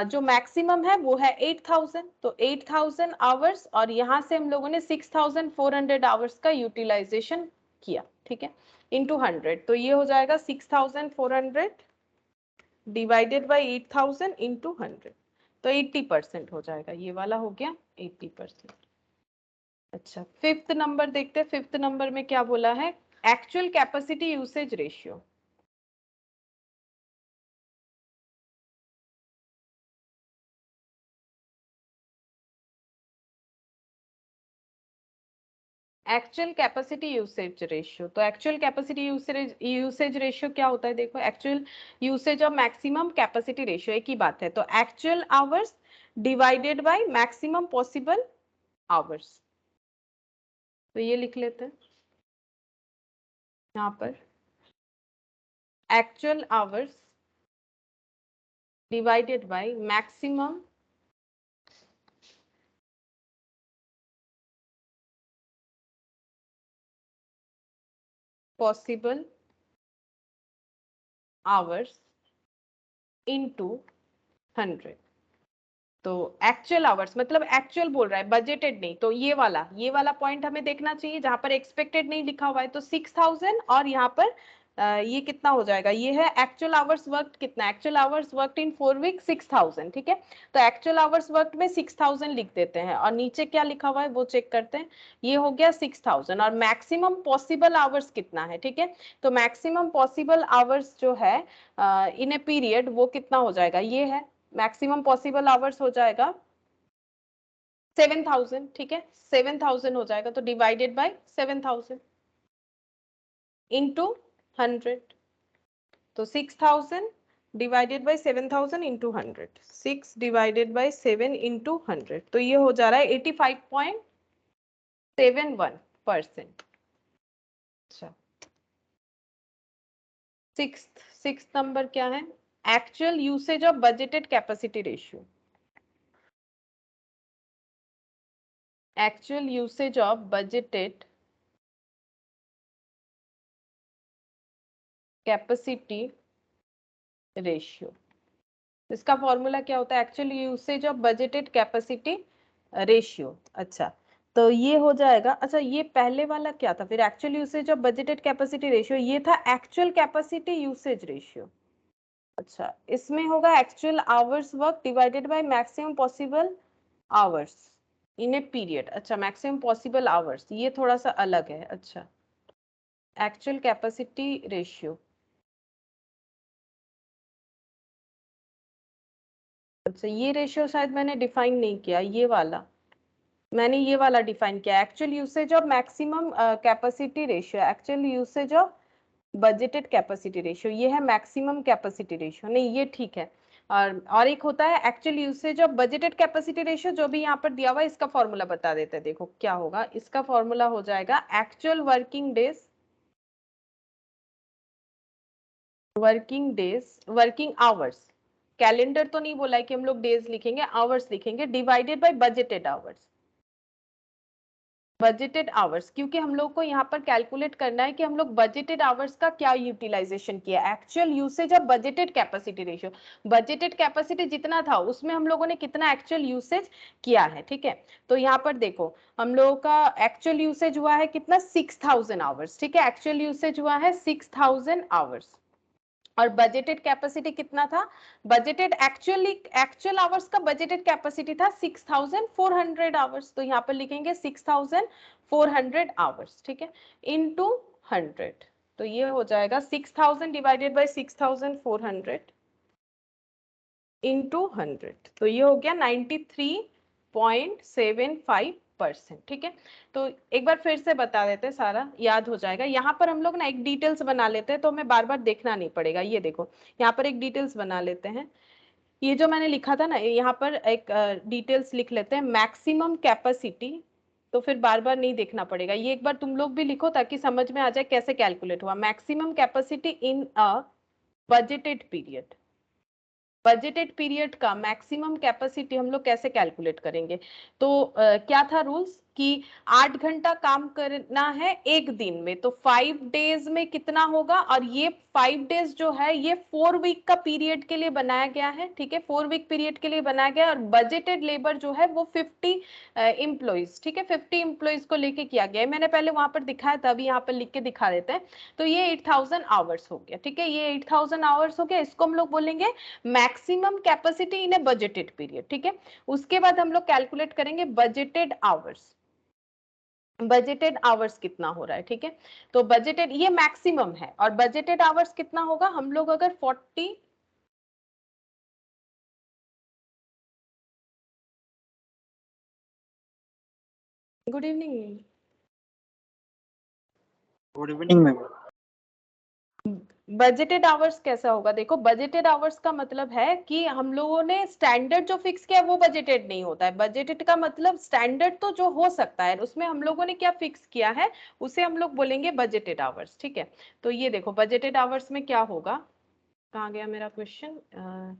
जो मैक्सिमम है वो है 8000। तो 8000 आवर्स और यहाँ से हम लोगों ने 6400 आवर्स का यूटिलाइजेशन किया, ठीक है, इंटू 100। तो ये हो जाएगा 6400 डिवाइडेड बाई 8000 इंटू 100। तो 80% हो जाएगा, ये वाला हो गया 80%। अच्छा फिफ्थ नंबर देखते हैं। फिफ्थ नंबर में क्या बोला है, actual capacity usage ratio. Actual capacity usage ratio. तो एक्चुअल कैपेसिटी यूसेज रेशियो क्या होता है, देखो actual usage of maximum capacity ratio एक ही बात है। तो actual hours divided by maximum possible hours. तो ये लिख लेते हैं यहाँ पर, actual hours divided by maximum possible hours into 100। तो एक्चुअल आवर्स मतलब एक्चुअल बोल रहा है, बजटेड नहीं। तो ये वाला पॉइंट हमें देखना चाहिए जहां पर एक्सपेक्टेड नहीं लिखा हुआ है। तो 6000 और यहाँ पर ये कितना हो जाएगा, ये है एक्चुअल आवर्स वर्क कितना, actual hours work in 4 week 6000, ठीक है। तो एक्चुअल आवर्स वर्क में 6000 लिख देते हैं और नीचे क्या लिखा हुआ है वो चेक करते हैं। ये हो गया 6000 और मैक्सिमम पॉसिबल आवर्स कितना है, ठीक है। तो मैक्सिमम पॉसिबल आवर्स जो है इन ए पीरियड वो कितना हो जाएगा, ये है मैक्सिमम पॉसिबल आवर्स हो जाएगा 7000, ठीक है। 7000 हो जाएगा तो डिवाइडेड बाय 7000 इंटू 100। तो 6000 divided by 7000 into 100, 6 divided by 7 into 100। तो ये हो जा रहा है 85.71%। अच्छा सिक्स नंबर क्या है, actual usage of budgeted capacity ratio. Actual usage of budgeted capacity ratio. इसका फॉर्मूला क्या होता है, actual usage of budgeted capacity ratio. अच्छा तो ये हो जाएगा, अच्छा ये पहले वाला क्या था फिर, actual usage of budgeted capacity ratio ये था एक्चुअल कैपेसिटी यूसेज रेशियो। अच्छा इसमें होगा actual hours work divided by maximum possible hours in a period. अच्छा मैक्सिमम पॉसिबल आवर्स ये थोड़ा सा अलग है। अच्छा एक्चुअल कैपेसिटी रेशियो, अच्छा ये रेशियो शायद मैंने डिफाइन नहीं किया, ये वाला मैंने ये वाला डिफाइन किया, actual usage of maximum capacity ratio, actual usage of budgeted capacity ratio, ये है मैक्सिमम कैपेसिटी रेशियो, नहीं ये ठीक है। और एक होता है actual usage of budgeted capacity ratio, जो भी यहाँ पर दिया हुआ है इसका फॉर्मूला बता देते हैं। देखो क्या होगा, इसका फॉर्मूला हो जाएगा actual working days, working hours, calendar तो नहीं बोला है कि हम लोग डेज लिखेंगे, आवर्स लिखेंगे, divided by budgeted hours. Budgeted hours क्योंकि हम लोग को यहाँ पर कैलकुलेट करना है कि हम लोग बजटेड आवर्स का क्या यूटिलाइजेशन किया, actual usage of budgeted capacity ratio. Budgeted capacity जितना था उसमें हम लोगों ने कितना एक्चुअल यूसेज किया है, ठीक है। तो यहाँ पर देखो हम लोगों का एक्चुअल यूसेज हुआ है कितना, 6000 आवर्स, ठीक है। एक्चुअल यूसेज हुआ है 6000 आवर्स और बजटेड कैपेसिटी कितना था, बजटेड एक्चुअल आवर्स का बजटेड कैपेसिटी था 6400 आवर्स, तो यहाँ पर लिखेंगे 6400 आवर्स, ठीक है, इनटू 100, तो ये हो जाएगा 6000 डिवाइडेड बाय 6400 इनटू 100, तो ये हो गया 93.75%, ठीक है। तो एक बार फिर से बता देते हैं, सारा याद हो जाएगा। यहाँ पर हम लोग ना एक डिटेल्स बना लेते हैं, तो हमें बार बार देखना नहीं पड़ेगा। ये देखो यहाँ पर एक डिटेल्स बना लेते हैं, ये जो मैंने लिखा था ना, यहाँ पर एक डिटेल्स लिख लेते हैं, मैक्सिमम कैपेसिटी, तो फिर बार बार नहीं देखना पड़ेगा। ये एक बार तुम लोग भी लिखो ताकि समझ में आ जाए कैसे कैलकुलेट हुआ। Maximum capacity in a budgeted period, budgeted period का मैक्सिमम कैपेसिटी हम लोग कैसे कैलकुलेट करेंगे, तो क्या था रूल्स कि 8 घंटा काम करना है एक दिन में, तो 5 डेज में कितना होगा, और ये 5 डेज जो है ये 4 वीक का पीरियड के लिए बनाया गया है, ठीक है, 4 वीक पीरियड के लिए बनाया गया है। और बजटेड लेबर जो है वो 50 एम्प्लॉइज, ठीक है, 50 एम्प्लॉइज को लेके किया गया है। मैंने पहले वहां पर दिखाया था, अभी यहाँ पर लिख के दिखा देते हैं। तो ये 8000 आवर्स हो गया, ठीक है, ये 8000 आवर्स हो गया, इसको हम लोग बोलेंगे maximum capacity in A budgeted period, ठीक है। उसके बाद हम लोग कैलकुलेट करेंगे बजटेड आवर्स, बजटेड आवर्स कितना हो रहा है, ठीक है। तो बजटेड ये मैक्सिमम है, और बजटेड आवर्स कितना होगा, हम लोग अगर 40, good evening, good evening ma'am. Budgeted hours कैसा होगा, देखो बजटेड आवर्स का मतलब है कि हम लोगों ने स्टैंडर्ड जो फिक्स किया है वो बजटेड नहीं होता है। बजटेड का मतलब स्टैंडर्ड तो जो हो सकता है, उसमें हम लोगों ने क्या फिक्स किया है उसे हम लोग बोलेंगे बजटेड आवर्स, ठीक है। तो ये देखो बजटेड आवर्स में क्या होगा, कहाँ गया मेरा क्वेश्चन,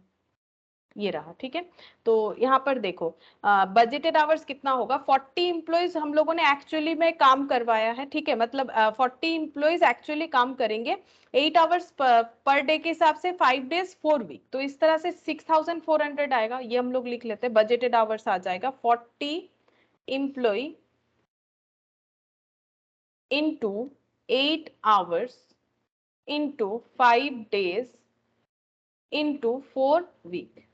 ये रहा, ठीक है। तो यहाँ पर देखो बजटेड आवर्स कितना होगा, 40 इंप्लॉइज हम लोगों ने एक्चुअली में काम करवाया है, ठीक है, मतलब 40 इंप्लॉइज एक्चुअली काम करेंगे 8 आवर्स पर डे के हिसाब से, 5 डेज 4 वीक, तो इस तरह से 6400 आएगा, ये हम लोग लिख लेते हैं, बजटेड आवर्स आ जाएगा 40 employ into 8 hours into 5 days into 4 week,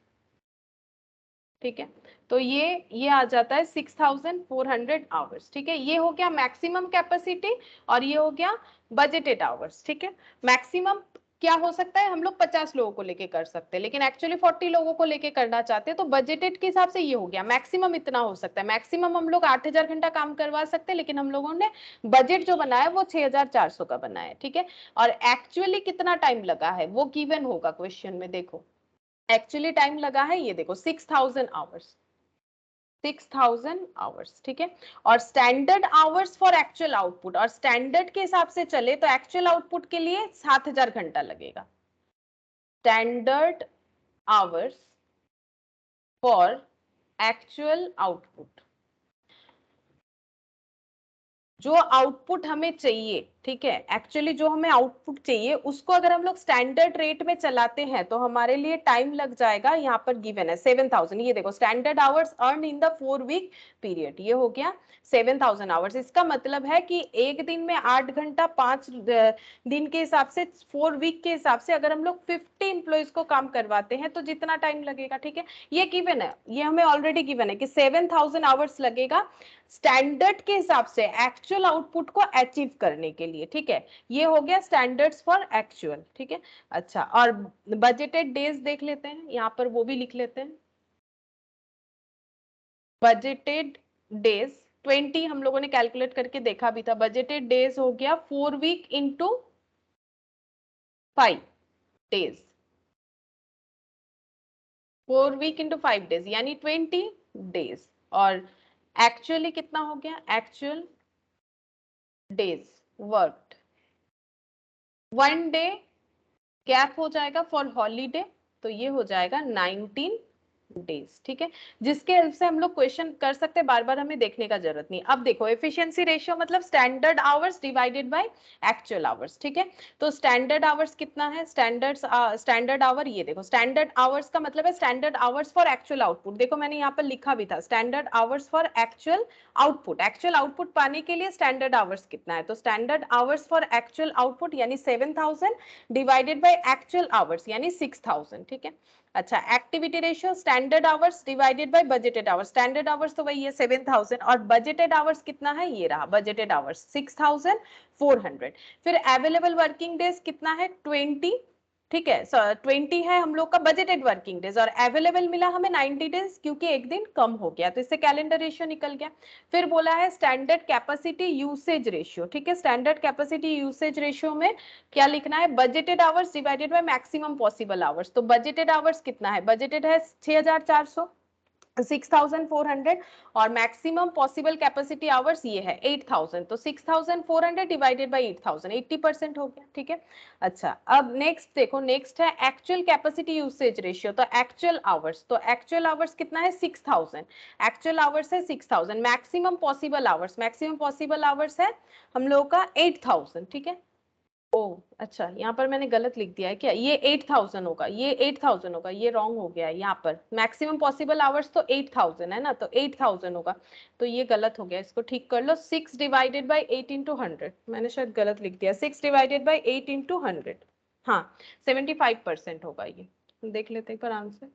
ठीक है। तो ये आ जाता है 6400 आवर्स, ठीक है। ये हो गया मैक्सिमम कैपेसिटी और ये हो गया बजटेड आवर्स, ठीक है। मैक्सिमम क्या हो सकता है, हम लोग 50 लोगों को लेके कर सकते हैं, लेकिन एक्चुअली 40 लोगों को लेके करना चाहते हैं, तो बजटेड के हिसाब से ये हो गया मैक्सिमम इतना हो सकता है। मैक्सिमम हम लोग 8000 घंटा काम करवा सकते हैं, लेकिन हम लोगों ने बजट जो बनाया वो 6400 का बनाया है, ठीक है। और एक्चुअली कितना टाइम लगा है वो गिवन होगा क्वेश्चन में, देखो एक्चुअली टाइम लगा है, ये देखो 6000 आवर्स, 6000 आवर्स, ठीक है। और standard hours for actual output, और स्टैंडर्ड के हिसाब से चले तो एक्चुअल आउटपुट के लिए 7000 घंटा लगेगा, standard hours for actual output, जो आउटपुट हमें चाहिए, ठीक है, एक्चुअली जो हमें आउटपुट चाहिए उसको अगर हम लोग स्टैंडर्ड रेट में चलाते हैं तो हमारे लिए टाइम लग जाएगा, यहाँ पर गिवन है 7000, ये देखो standard hours earn in the 4 week period, ये हो गया 7000 आवर्स। इसका मतलब है कि एक दिन में 8 घंटा 5 दिन के हिसाब से 4 वीक के हिसाब से अगर हम लोग 50 इंप्लॉइज को काम करवाते हैं तो जितना टाइम लगेगा, ठीक है, ये गिवन है, ये हमें ऑलरेडी गिवन है कि 7000 आवर्स लगेगा स्टैंडर्ड के हिसाब से एक्चुअल आउटपुट को अचीव करने के लिए, ठीक है। ये हो गया स्टैंडर्ड्स फॉर एक्चुअल, ठीक है। अच्छा, और बजटेड डेज देख लेते हैं, यहाँ पर वो भी लिख लेते हैं, बजटेड डेज 20 हम लोगों ने कैलकुलेट करके देखा भी था, बजटेड डेज हो गया 4 week into 5 days, 4 week into 5 days यानी 20 डेज। और एक्चुअली कितना हो गया, actual days worked, 1 day gap हो जाएगा फॉर हॉलीडे, तो ये हो जाएगा 19 डेज, ठीक है, जिसके हेल्प से हम लोग क्वेश्चन कर सकते हैं, बार बार हमें देखने का जरूरत नहीं। अब देखो एफिशिएंसी रेशियो मतलब standard hours divided by actual hours, ठीक है। तो स्टैंडर्ड आवर्स कितना है, स्टैंडर्ड आवर, ये देखो स्टैंडर्ड आवर्स का मतलब है standard hours for actual output. देखो मैंने यहाँ पर लिखा भी था standard hours for actual output. Actual output पाने के लिए स्टैंडर्ड आवर्स कितना है, तो standard hours for actual output यानी 7000 डिवाइडेड बाय एक्चुअल आवर्स यानी 6000, ठीक है। अच्छा, activity ratio standard hours divided by budgeted hours, standard hours तो वही है 7000 और बजटेड आवर्स कितना है, ये रहा बजटेड आवर्स 6400। फिर अवेलेबल वर्किंग डेज कितना है 20, ठीक है, 20 है हम लोग का बजटेड वर्किंग डेज और अवेलेबल मिला हमें 90 डेज क्योंकि एक दिन कम हो गया, तो इससे कैलेंडर रेशियो निकल गया। फिर बोला है स्टैंडर्ड कैपेसिटी यूसेज रेशियो, ठीक है, स्टैंडर्ड कैपेसिटी यूसेज रेशियो में क्या लिखना है, budgeted hours divided by maximum possible hours. तो बजटेड आवर्स कितना है, बजटेड है 6400, 6400 और मैक्सिमम पॉसिबल कैपेसिटी आवर्स ये है 8000, तो 6400 डिवाइडेड बाय 8000, 80% हो गया, ठीक है। अच्छा, अब नेक्स्ट देखो, नेक्स्ट है एक्चुअल कैपेसिटी यूसेज रेशियो, तो एक्चुअल आवर्स, तो एक्चुअल आवर्स कितना है 6000, एक्चुअल आवर्स है 6000, maximum possible hours, maximum possible hours है हम लोगों का 8000, ठीक है। ओ अच्छा, यहाँ पर मैंने गलत लिख दिया है क्या, ये 8000 होगा, ये 8000 होगा, ये रॉन्ग हो गया है, यहाँ पर मैक्सिमम पॉसिबल आवर्स तो 8000 है ना, तो 8000 होगा, तो ये गलत हो गया, इसको ठीक कर लो। 6 डिवाइडेड बाई 8 इंटू 100, मैंने शायद गलत लिख दिया, 6 डिवाइडेड बाई 8 इंटू 100, हाँ 75% होगा ये, देख लेते हैं पर आंसर,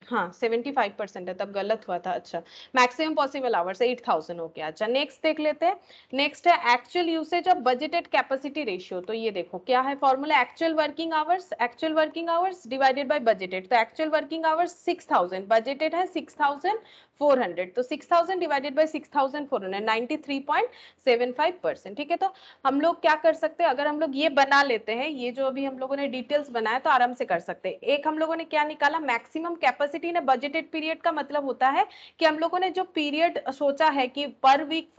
हाँ 75% है, तब गलत हुआ था। अच्छा, मैक्सिमम पॉसिबल आवर्स 8000 हो गया। अच्छा, नेक्स्ट देख लेते हैं, नेक्स्ट है actual usage of budgeted capacity ratio, तो ये देखो क्या है formula, actual working hours, actual working hours divided by budgeted, तो एक्चुअल वर्किंग आवर्स 6000, बजटेड है 6400, तो 6000 डिवाइडेड बाय 6400 93.75%, ठीक है। तो हम लोग क्या कर सकते हैं, अगर हम लोग ये बना लेते हैं, ये जो अभी हम लोगों ने डिटेल्स बनाया तो आराम से कर सकते हैं। एक हम लोगों ने क्या निकाला, मैक्सिमम कैपेसिटी ने बजटेड पीरियड का मतलब होता है कि हम लोगों ने जो पीरियड सोचा है कि पर वीक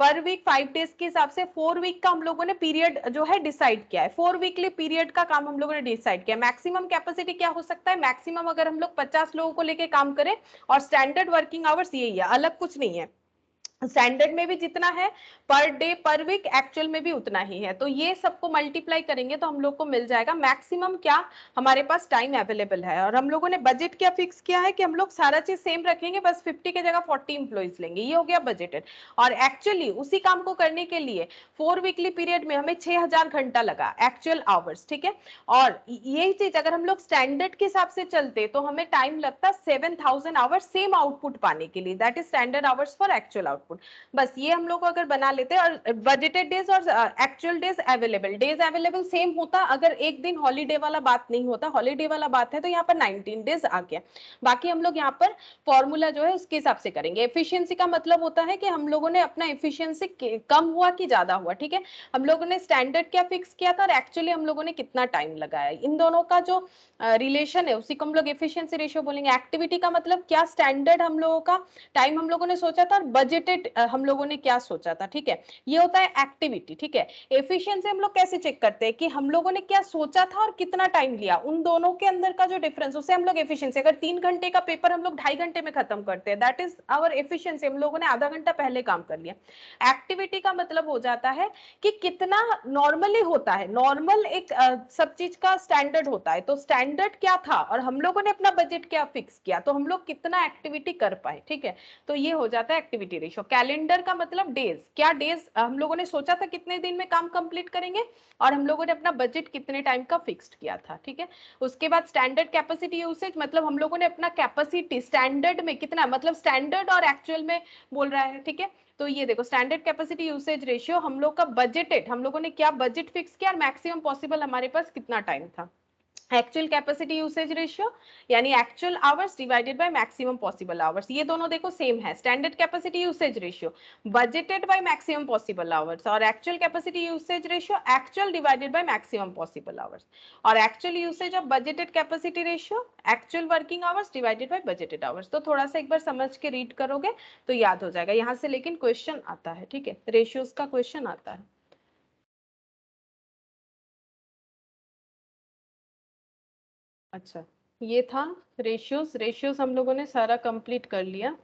पर वीक 5 डेज के हिसाब से 4 वीक का हम लोगों ने पीरियड जो है डिसाइड किया है, 4 वीकली पीरियड का काम हम लोगों ने डिसाइड किया। मैक्सिमम कैपेसिटी क्या हो सकता है, मैक्सिमम अगर हम लोग 50 लोगों को लेके काम करें, और स्टैंडर्ड वर्किंग आवर्स यही है, अलग कुछ नहीं है, स्टैंडर्ड में भी जितना है पर डे पर वीक एक्चुअल में भी उतना ही है, तो ये सबको मल्टीप्लाई करेंगे तो हम लोग को मिल जाएगा मैक्सिमम क्या हमारे पास टाइम अवेलेबल है। और हम लोगों ने बजट क्या फिक्स किया है कि हम लोग सारा चीज सेम रखेंगे, बस 50 की जगह 40 इंप्लॉइज लेंगे, ये हो गया बजटेड। और एक्चुअली उसी काम को करने के लिए 4 वीकली पीरियड में हमें 6000 घंटा लगा एक्चुअल आवर्स, ठीक है। और यही चीज अगर हम लोग स्टैंडर्ड के हिसाब से चलते तो हमें टाइम लगता 7000 आवर्स सेम आउटपुट पाने के लिए, that is standard hours for actual output. बस ये हम लोग को अगर बना लेते हैं, और बजटेड डेज और एक्चुअल डेज अवेलेबल सेम होता अगर एक दिन हॉलीडे वाला बात नहीं होता, हॉलीडे वाला बात है तो यहाँ पर 19 डेज आ गया। बाकी हम लोग यहाँ पर फॉर्मूला जो है उसके हिसाब से करेंगे। एफिशिएंसी का मतलब होता है कि हम लोगों ने अपना एफिशिएंसी कम हुआ कि ज्यादा हुआ, ठीक है। हम लोगों ने स्टैंडर्ड क्या फिक्स किया था और एक्चुअली हम लोगों ने कितना टाइम लगाया, इन दोनों का जो रिलेशन है उसी को हम लोग एफिशिएंसी रेशियो बोलेंगे। एक्टिविटी का मतलब क्या स्टैंडर्ड हम लोगों का टाइम हम लोगों ने सोचा था और बजटेड हम लोगों ने क्या सोचा था, ठीक है, ये होता है एक्टिविटी, ठीक है। एफिशिएंसी हम लोग कैसे चेक करते हैं कि हम लोगों ने क्या सोचा था और कितना टाइम लिया, उन दोनों के अंदर का जो डिफरेंस, उसे हम लोग एफिशिएंसी, अगर 3 घंटे का पेपर हम लोग 2.5 घंटे में खत्म करते हैं, दैट इज आवर एफिशिएंसी, हम लोगों ने आधा घंटा पहले काम कर लिया। एक्टिविटी का मतलब हो जाता है कि कितना नॉर्मली होता है, नॉर्मल एक सब चीज का स्टैंडर्ड होता है, तो स्टैंडर्ड क्या था और हम लोगों ने अपना बजट क्या फिक्स किया, तो हम लोग कितना एक्टिविटी कर पाए, ठीक है। तो ये हो जाता है एक्टिविटी रेशियो। कैलेंडर का मतलब डेज, क्या डेज हम लोगों ने सोचा था कितने दिन में काम कंप्लीट करेंगे और हम लोगों ने अपना बजट कितने टाइम का फिक्स्ड किया था, ठीक है। उसके बाद स्टैंडर्ड कैपेसिटी यूसेज, मतलब हम लोगों ने अपना कैपेसिटी स्टैंडर्ड में कितना, मतलब स्टैंडर्ड और एक्चुअल में बोल रहा है, ठीक है। तो ये देखो स्टैंडर्ड कैपेसिटी यूसेज रेशियो हम लोग का बजटेड, हम लोगों ने क्या बजट फिक्स किया और मैक्सिमम पॉसिबल हमारे पास कितना टाइम था। एक्चुअल कैपेसिटी यूसेज रेशियो यानी actual hours divided by maximum possible hours, ये दोनों देखो सेम है। Standard capacity usage ratio budgeted by maximum possible hours, और actual capacity usage ratio actual divided by maximum possible hours. और actual usage of budgeted capacity ratio actual working hours divided by budgeted hours. तो थोड़ा सा एक बार समझ के read करोगे तो याद हो जाएगा, यहाँ से लेकिन क्वेश्चन आता है, ठीक है, रेशियोज का क्वेश्चन आता है। अच्छा, ये था रेशियोज हम लोगों ने सारा कंप्लीट कर लिया।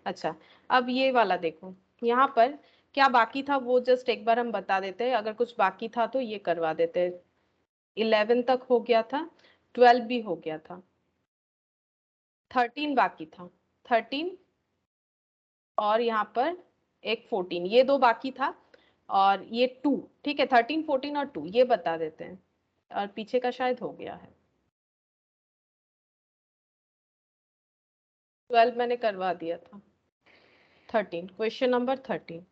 अच्छा, अब ये वाला देखो, यहाँ पर क्या बाकी था वो जस्ट एक बार हम बता देते हैं, अगर कुछ बाकी था तो ये करवा देते हैं। 11 तक हो गया था, 12 भी हो गया था, 13 बाकी था, 13 और यहाँ पर एक 14, ये दो बाकी था, और ये 2, ठीक है, 13 14 और 2 ये बता देते हैं, और पीछे का शायद हो गया है। 12 मैंने करवा दिया था। 13, क्वेश्चन नंबर 13।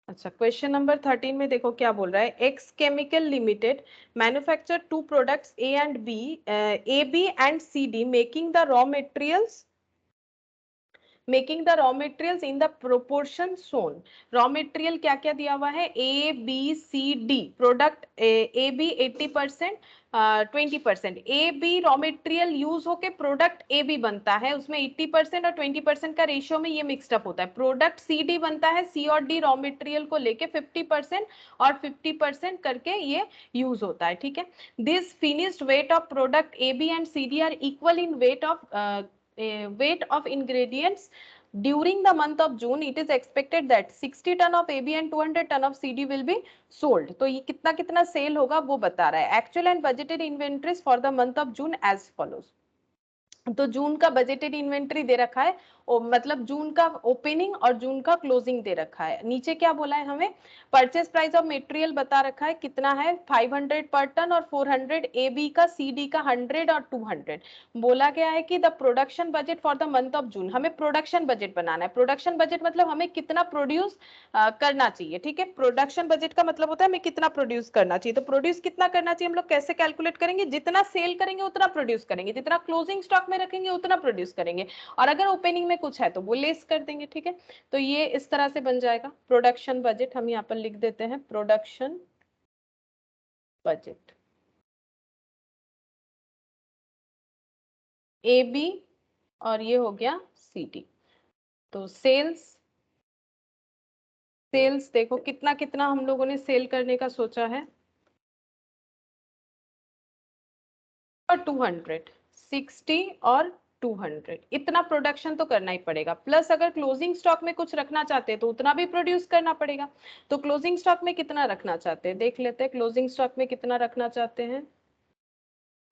अच्छा, क्वेश्चन नंबर 13 में देखो क्या बोल रहा है। X chemical limited manufacture two products A and B, A B and C D, making the raw materials in the proportion shown. Raw material क्या क्या दिया हुआ है, A B C D, product A B 80%, 20%, A B raw material use होके product A B बनता है, उसमें 80% और 20% का रेशियो में ये मिक्सड अप होता है। प्रोडक्ट सी डी बनता है, सी और डी रॉ मटेरियल को लेके 50% और 50% करके ये यूज होता है, ठीक है। This finished weight of product A B and C D are equal in weight of ingredients during the month of June. It is expected that 60 ton of AB and 200 ton of CD will be sold. तो ये कितना कितना cell होगा वो बता रहा है। Actual and budgeted inventories for the month of June as follows. तो जून का बजटेड इन्वेंट्री दे रखा है, मतलब जून का ओपनिंग और जून का क्लोजिंग दे रखा है। नीचे क्या बोला है हमें, परचेस प्राइस ऑफ मटेरियल बता रखा है कितना है, 500 पर टन और 400 ए बी का, सी डी का 100 और 200। बोला गया है कि the production budget for the month of June, हमें प्रोडक्शन बजट बनाना है। प्रोडक्शन बजट मतलब हमें कितना प्रोड्यूस करना चाहिए, ठीक है। प्रोडक्शन बजट का मतलब होता है हमें कितना प्रोड्यूस करना चाहिए। तो प्रोड्यूस कितना करना चाहिए हम लोग कैसे कैलकुलेट करेंगे, जितना सेल करेंगे उतना प्रोड्यूस करेंगे, जितना क्लोजिंग स्टॉक में रखेंगे उतना प्रोड्यूस करेंगे, और अगर ओपनिंग में कुछ है तो वो लेस कर देंगे, ठीक है। तो ये इस तरह से बन जाएगा प्रोडक्शन बजट। हम यहाँ पर लिख देते हैं प्रोडक्शन बजट, ए बी और ये हो गया सी डी। तो सेल्स देखो कितना कितना हम लोगों ने सेल करने का सोचा है, और 200, 60 और 200, इतना प्रोडक्शन तो करना ही पड़ेगा। प्लस अगर क्लोजिंग स्टॉक में कुछ रखना चाहते हैं तो उतना भी प्रोड्यूस करना पड़ेगा। तो क्लोजिंग स्टॉक में कितना रखना चाहते हैं देख लेते हैं। क्लोजिंग स्टॉक में कितना रखना चाहते हैं,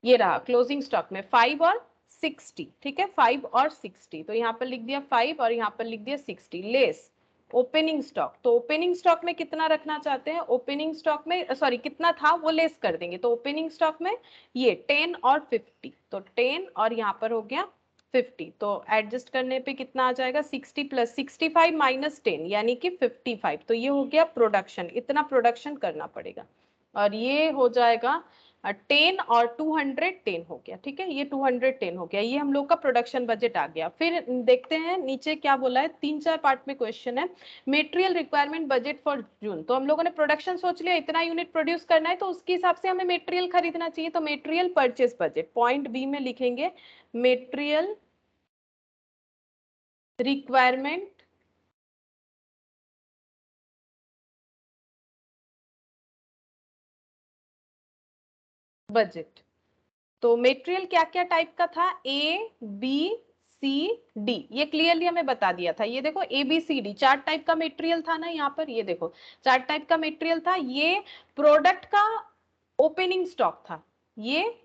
ये रहा क्लोजिंग स्टॉक में 5 और 60, ठीक है, 5 और 60। तो यहाँ पर लिख दिया 5 और यहाँ पर लिख दिया 60 लेस ओपनिंग स्टॉक। तो ओपनिंग स्टॉक में कितना रखना चाहते हैं, ओपनिंग स्टॉक में सॉरी कितना था वो लेस कर देंगे। तो ओपनिंग स्टॉक में ये 10 और 50, तो 10 और यहाँ पर हो गया 50। तो एडजस्ट करने पे कितना आ जाएगा, 60 प्लस 65 माइनस 10 यानी कि 55। तो ये हो गया प्रोडक्शन, इतना प्रोडक्शन करना पड़ेगा, और ये हो जाएगा 10 और 210 हो गया, ठीक है। ये 210 हो गया, ये हम लोग का प्रोडक्शन बजट आ गया। फिर देखते हैं नीचे क्या बोला है, 3-4 पार्ट में क्वेश्चन है। मटेरियल रिक्वायरमेंट बजट फॉर जून, तो हम लोगों ने प्रोडक्शन सोच लिया इतना यूनिट प्रोड्यूस करना है, तो उसके हिसाब से हमें मटेरियल खरीदना चाहिए। तो material purchase budget point B में लिखेंगे, मटेरियल रिक्वायरमेंट बजट। तो मटेरियल क्या क्या टाइप का था, ए बी सी डी, ये क्लियरली हमें बता दिया था। ये देखो A B C D 4 type का मटेरियल था ना, यहाँ पर ये देखो 4 टाइप का मटेरियल था। ये प्रोडक्ट का ओपनिंग स्टॉक था, ये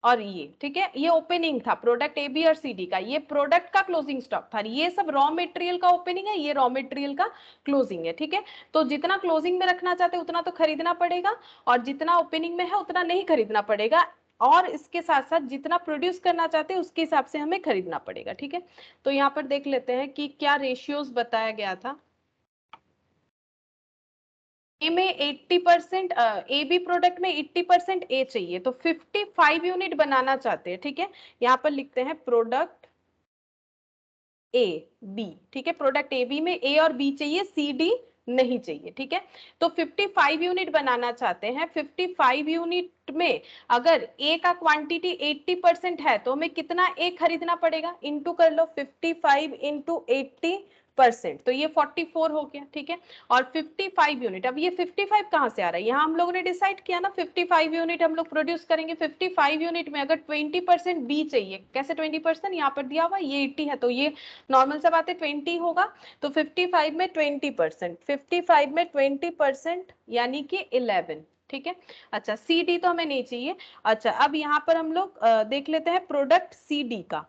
और ये, ठीक है, ये ओपनिंग था प्रोडक्ट ए बी और सी डी का। ये प्रोडक्ट का क्लोजिंग स्टॉक था। ये सब रॉ मटेरियल का ओपनिंग है, ये रॉ मटेरियल का क्लोजिंग है, ठीक है। तो जितना क्लोजिंग में रखना चाहते हैं उतना तो खरीदना पड़ेगा, और जितना ओपनिंग में है उतना नहीं खरीदना पड़ेगा, और इसके साथ साथ जितना प्रोड्यूस करना चाहते हैं उसके हिसाब से हमें खरीदना पड़ेगा, ठीक है। तो यहाँ पर देख लेते हैं कि क्या रेशियोज बताया गया था। ए में 80%, ए बी प्रोडक्ट में 80% ए चाहिए, तो 55 यूनिट बनाना चाहते हैं, ठीक है। यहाँ पर लिखते हैं प्रोडक्ट ए बी, ठीक है। प्रोडक्ट ए बी में ए और बी चाहिए, सी डी नहीं चाहिए, ठीक है। तो 55 यूनिट बनाना चाहते हैं। 55 यूनिट में अगर ए का क्वांटिटी 80% है तो हमें कितना ए खरीदना पड़ेगा, इंटू कर लो 55 इंटू 80, परसेंट, तो ये 44 हो गया, ठीक है। और 55 यूनिट, अब ये 55 कहाँ से आ रहा है, यहाँ हम लोगों ने डिसाइड किया ना 55 यूनिट हम लोग प्रोड्यूस करेंगे। 55 यूनिट में अगर 20% बी चाहिए, कैसे 20%, यहाँ पर दिया हुआ ये 80 है तो ये नॉर्मल सा बात है 20 होगा, तो 55 में 20%, 55 में 20% यानी कि 11, ठीक है। अच्छा सी डी तो हमें नहीं चाहिए। अच्छा अब यहाँ पर हम लोग देख लेते हैं प्रोडक्ट सी डी का,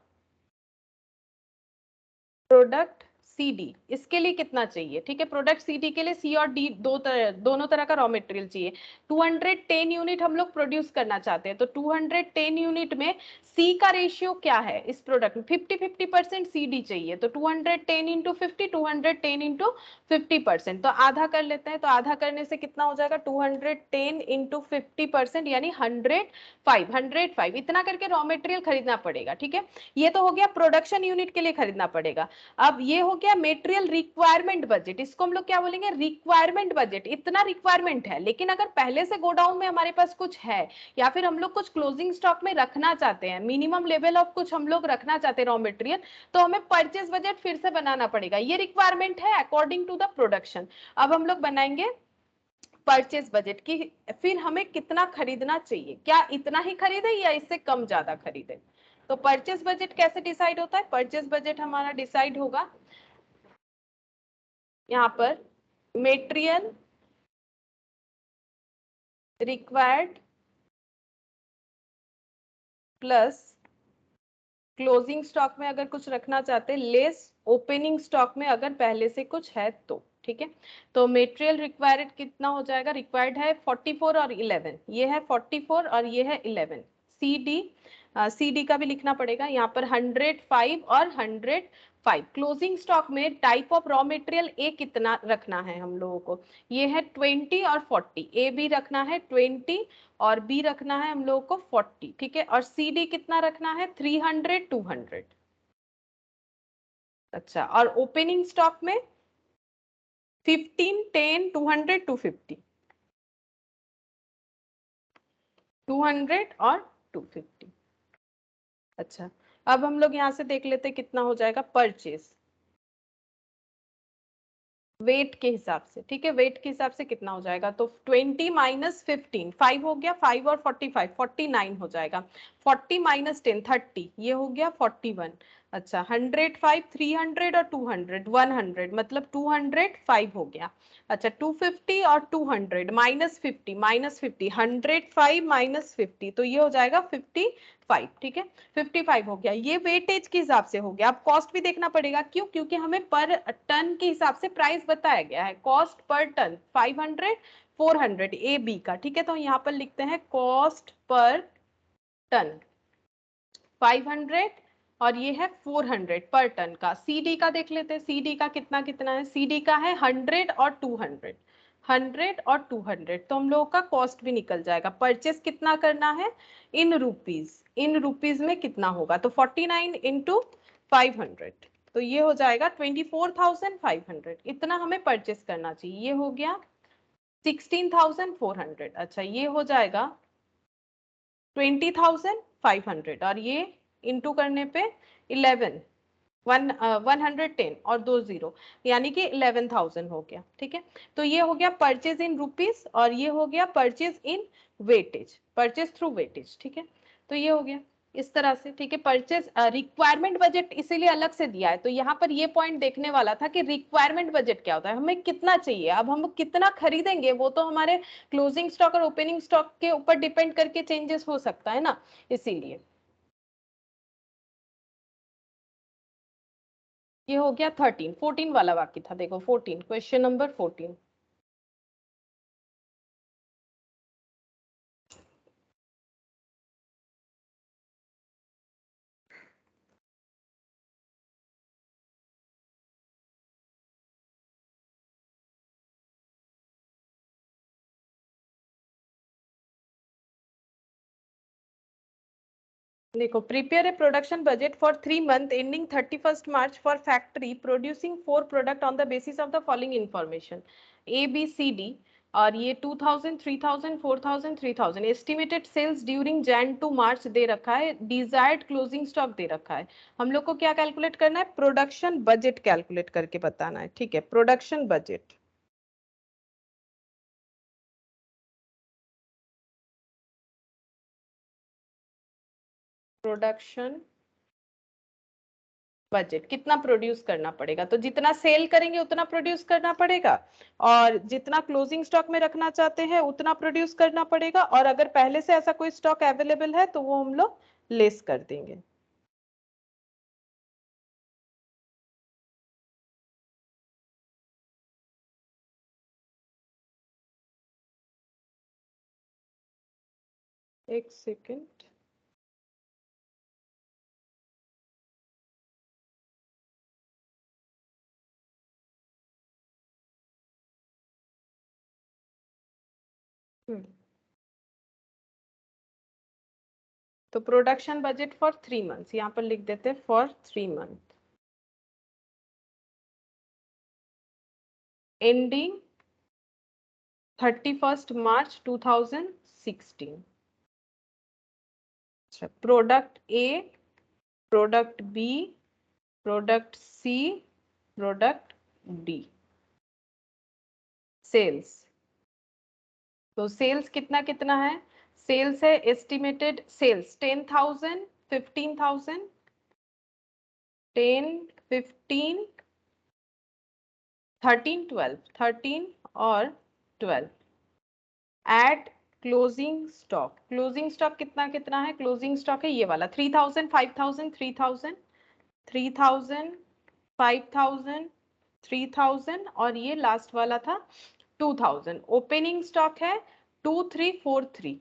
प्रोडक्ट सी डी इसके लिए कितना चाहिए, ठीक है। प्रोडक्ट सी डी के लिए सी और डी दोनों तरह का रॉ मटेरियल चाहिए। 210 यूनिट हम लोग प्रोड्यूस करना चाहते हैं, तो 210 यूनिट में सी का रेशियो क्या है इस प्रोडक्ट में, 50-50% सी डी चाहिए, तो 210 इंटू 50, 210 इंटू 50%, तो आधा कर लेते हैं, तो आधा करने से कितना हो जाएगा 210 इंटू 50% यानी 105 इतना करके रॉ मटेरियल खरीदना पड़ेगा, ठीक है। ये तो हो गया प्रोडक्शन यूनिट के लिए खरीदना पड़ेगा। अब ये हो गया मेटेरियल रिक्वायरमेंट बजट, इसको हम लोग क्या बोलेंगे, रिक्वायरमेंट बजट, इतना रिक्वायरमेंट है। लेकिन अगर पहले से गोडाउन में हमारे पास कुछ है या फिर हम लोग कुछ क्लोजिंग स्टॉक में रखना चाहते हैं, मिनिमम लेवल ऑफ कुछ हम लोग रखना चाहते हैं रॉ मटेरियल, तो हमें परचेज बजट फिर से बनाना पड़ेगा। ये रिक्वायरमेंट है अकॉर्डिंग टू द प्रोडक्शन। अब हम लोग बनाएंगे परचेज बजट की, फिर हमें कितना खरीदना चाहिए, क्या इतना ही खरीदे या इससे कम ज्यादा खरीदे। तो परचेज बजट कैसे डिसाइड होता है, परचेज बजट हमारा डिसाइड होगा यहाँ पर material required plus closing stock में अगर कुछ रखना चाहते हैं लेस ओपनिंग स्टॉक में अगर पहले से कुछ है तो, ठीक है। तो मेटेरियल रिक्वायर्ड कितना हो जाएगा, रिक्वायर्ड है 44 और 11, ये है 44 और ये है 11। सी डी का भी लिखना पड़ेगा यहाँ पर 105 और 105। क्लोजिंग स्टॉक में type of raw material A कितना रखना है हम लोगों को, ये है 20 और 40, ए भी रखना है 20 और बी रखना है हम लोगों को 40, ठीक है। और सी डी कितना रखना है 300 200। अच्छा और ओपनिंग स्टॉक में 15 10 200 250, 200 और 250। अच्छा अब हम लोग यहाँ से देख लेते हैं कितना हो जाएगा परचेज वेट के हिसाब से, ठीक है। वेट के हिसाब से कितना हो जाएगा, तो 20 माइनस 15, 5 हो गया, 5 और 45 49 हो जाएगा, 40 माइनस 10 30, ये हो गया 41। अच्छा 105 300 और 200 100 मतलब 205 हो गया। अच्छा 250 और 200 -50 105 -50 तो ये हो जाएगा 55, ठीक है। 55 हो गया, ये वेटेज के हिसाब से हो गया। अब कॉस्ट भी देखना पड़ेगा, क्यों, क्योंकि हमें पर टन के हिसाब से प्राइस बताया गया है। Cost per ton 500 400 A B का, ठीक है। तो यहाँ पर लिखते हैं कॉस्ट पर टन 500 और ये है 400 पर टन का। सी डी का देख लेते हैं, सी डी का कितना कितना है, सी डी का है 100 और 200, 100 और 200, तो हम लोगों का कॉस्ट भी निकल जाएगा। परचेस कितना करना है इन रुपीज, इन रुपीज में कितना होगा, तो 49 इंटू 500, तो ये हो जाएगा 24,500, इतना हमें परचेस करना चाहिए। ये हो गया 16,400। अच्छा ये हो जाएगा 20,500 और ये इंटू करने पे 11 110 और 2 जीरो यानी कि 11,000 हो गया, ठीक है। तो ये हो गया परचेज इन रुपीस और ये हो गया purchase in weightage, purchase through weightage, ठीक है। तो ये हो गया इस तरह से, ठीक है। परचेज रिक्वायरमेंट बजट इसीलिए अलग से दिया है, तो यहाँ पर ये पॉइंट देखने वाला था कि रिक्वायरमेंट बजट क्या होता है, हमें कितना चाहिए। अब हम कितना खरीदेंगे वो तो हमारे क्लोजिंग स्टॉक और ओपनिंग स्टॉक के ऊपर डिपेंड करके चेंजेस हो सकता है ना, इसीलिए। ये हो गया 13, 14 वाला बाकी था, देखो 14, क्वेश्चन नंबर 14। देखो prepare a production budget for 3 month ending 31st March for factory producing 4 product on the basis of the following information A B C D और ये 2000, 3000, 4000, 3000 estimated sales during Jan to March दे रखा है, desired closing stock दे रखा है। हम लोग को क्या कैलकुलेट करना है, प्रोडक्शन बजट कैलकुलेट करके बताना है, ठीक है, प्रोडक्शन बजट। प्रोडक्शन बजट कितना प्रोड्यूस करना पड़ेगा, तो जितना सेल करेंगे उतना प्रोड्यूस करना पड़ेगा, और जितना क्लोजिंग स्टॉक में रखना चाहते हैं उतना प्रोड्यूस करना पड़ेगा, और अगर पहले से ऐसा कोई स्टॉक अवेलेबल है तो वो हम लोग लेस कर देंगे। एक सेकेंड, तो प्रोडक्शन बजट फॉर 3 मंथ्स यहाँ पर लिख देते हैं, फॉर 3 मंथ एंडिंग 31 मार्च 2016। अच्छा, product A, product B, product C, product D. Sales, तो सेल्स कितना कितना है, सेल्स है एस्टिमेटेड सेल्स 10,000, 15,000, 10, 15, 13, 12, 13 और 12। At closing stock, closing stock कितना कितना है, क्लोजिंग स्टॉक है ये वाला 3000, 5000, 3000, 3000, 5000, 3000 और ये लास्ट वाला था 2000। ओपनिंग स्टॉक है 2343,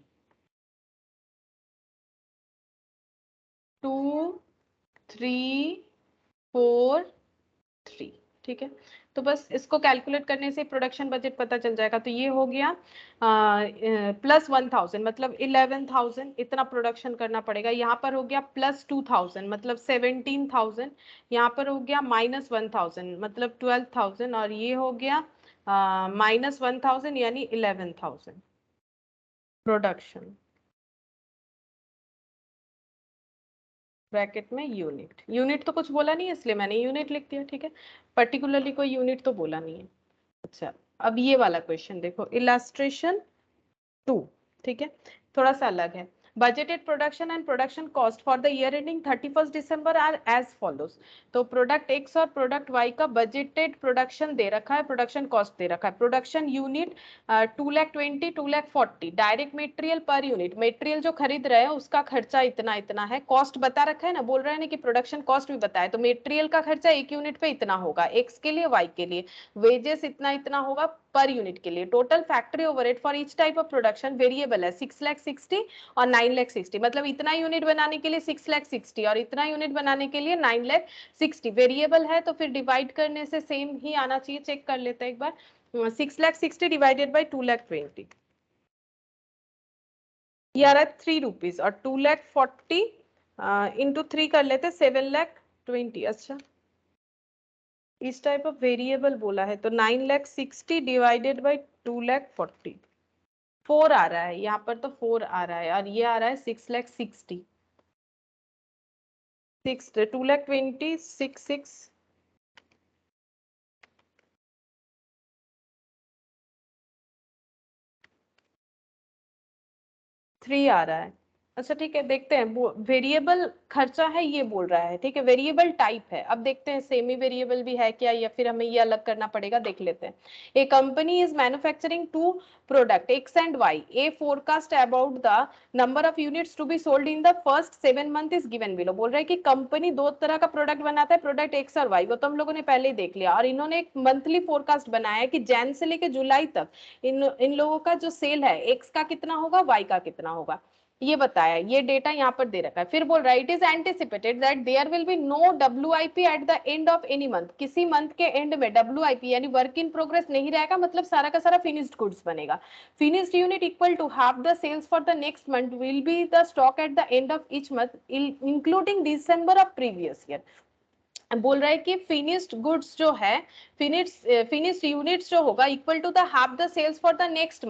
2343, ठीक है। तो बस इसको कैलकुलेट करने से प्रोडक्शन बजट पता चल जाएगा। तो ये हो गया प्लस 1000 मतलब 11,000 इतना प्रोडक्शन करना पड़ेगा। यहाँ पर हो गया प्लस 2000 मतलब 17,000, यहाँ पर हो गया माइनस 1000 मतलब 12,000, और ये हो गया माइनस 1000 यानी 11,000 प्रोडक्शन, ब्रैकेट में यूनिट। यूनिट तो कुछ बोला नहीं है इसलिए मैंने यूनिट लिख दिया, ठीक है, पर्टिकुलरली कोई यूनिट तो बोला नहीं है। अच्छा, अब ये वाला क्वेश्चन देखो, इलास्ट्रेशन 2, ठीक है, थोड़ा सा अलग है। Budgeted production and production cost for the year ending 31 December are as follows. तो प्रोडक्ट एक्स और प्रोडक्ट वाई का बजटेड प्रोडक्शन दे रखा है, प्रोडक्शन कॉस्ट दे रखा है। Production unit 2,20,000, 2,40,000, direct material per unit, material जो खरीद रहे हैं उसका खर्चा इतना इतना है, कॉस्ट बता रखा है ना, बोल रहे हैं ना कि प्रोडक्शन कॉस्ट भी बताया, तो मेटेरियल का खर्चा एक यूनिट पे इतना होगा एक्स के लिए, वाई के लिए, वेजेस इतना इतना होगा पर यूनिट के लिए। Total factory overhead for each type of production variable है 6,60,000 और 9,60,000, मतलब इतना यूनिट बनाने के लिए 6,60,000 और इतना यूनिट बनाने के लिए 9,60,000 वेरिएबल है। तो फिर डिवाइड करने से सेम ही आना चाहिए, चेक कर लेते हैं एक बार। 6,60,000 डिवाइडेड बाई 2,20,000, ये आ रहा है 3 रुपीज, और 2,40,000 इंटू 3 कर लेते 7,20,000। अच्छा, इस टाइप ऑफ वेरिएबल बोला है तो 9,60,000 डिवाइडेड बाई 2,40,000, 4 आ रहा है यहाँ पर, तो 4 आ रहा है, और ये आ रहा है 6,60,000, 2,20,000, 6,6, 3 आ रहा है। अच्छा ठीक है, देखते हैं, वेरिएबल खर्चा है ये बोल रहा है, ठीक है, वेरिएबल टाइप है। अब देखते हैं सेमी वेरिएबल भी है क्या, या फिर हमें ये अलग करना पड़ेगा, देख लेते हैं। A company is manufacturing 2 product X and Y, a forecast about the number of units to be sold in the first 7 month is given below. बोल रहा है कि कंपनी 2 तरह का प्रोडक्ट बनाता है, प्रोडक्ट एक्स और वाई, वो तो हम लोगों ने पहले ही देख लिया, और इन्होंने एक मंथली फोरकास्ट बनाया है कि जैन से लेके जुलाई तक इन लोगों का जो सेल है एक्स का कितना होगा, वाई का कितना होगा, ये बताया, ये डेटा यहाँ पर दे रखा है। फिर बोल रहा है it is anticipated that there will be no WIP at the end of any month. किसी मंथ के एंड में डब्ल्यूआईपी यानी वर्क इन प्रोग्रेस नहीं रहेगा, मतलब सारा का सारा फिनिश्ड गुड्स बनेगा। Finished unit equal to half the sales for the next month will be the stock at the end of each month including December of previous year. बोल रहा है कि फिनिश्ड गुड्स जो है, फिनिश्ड यूनिट्स जो होगा equal to the half the sales for the next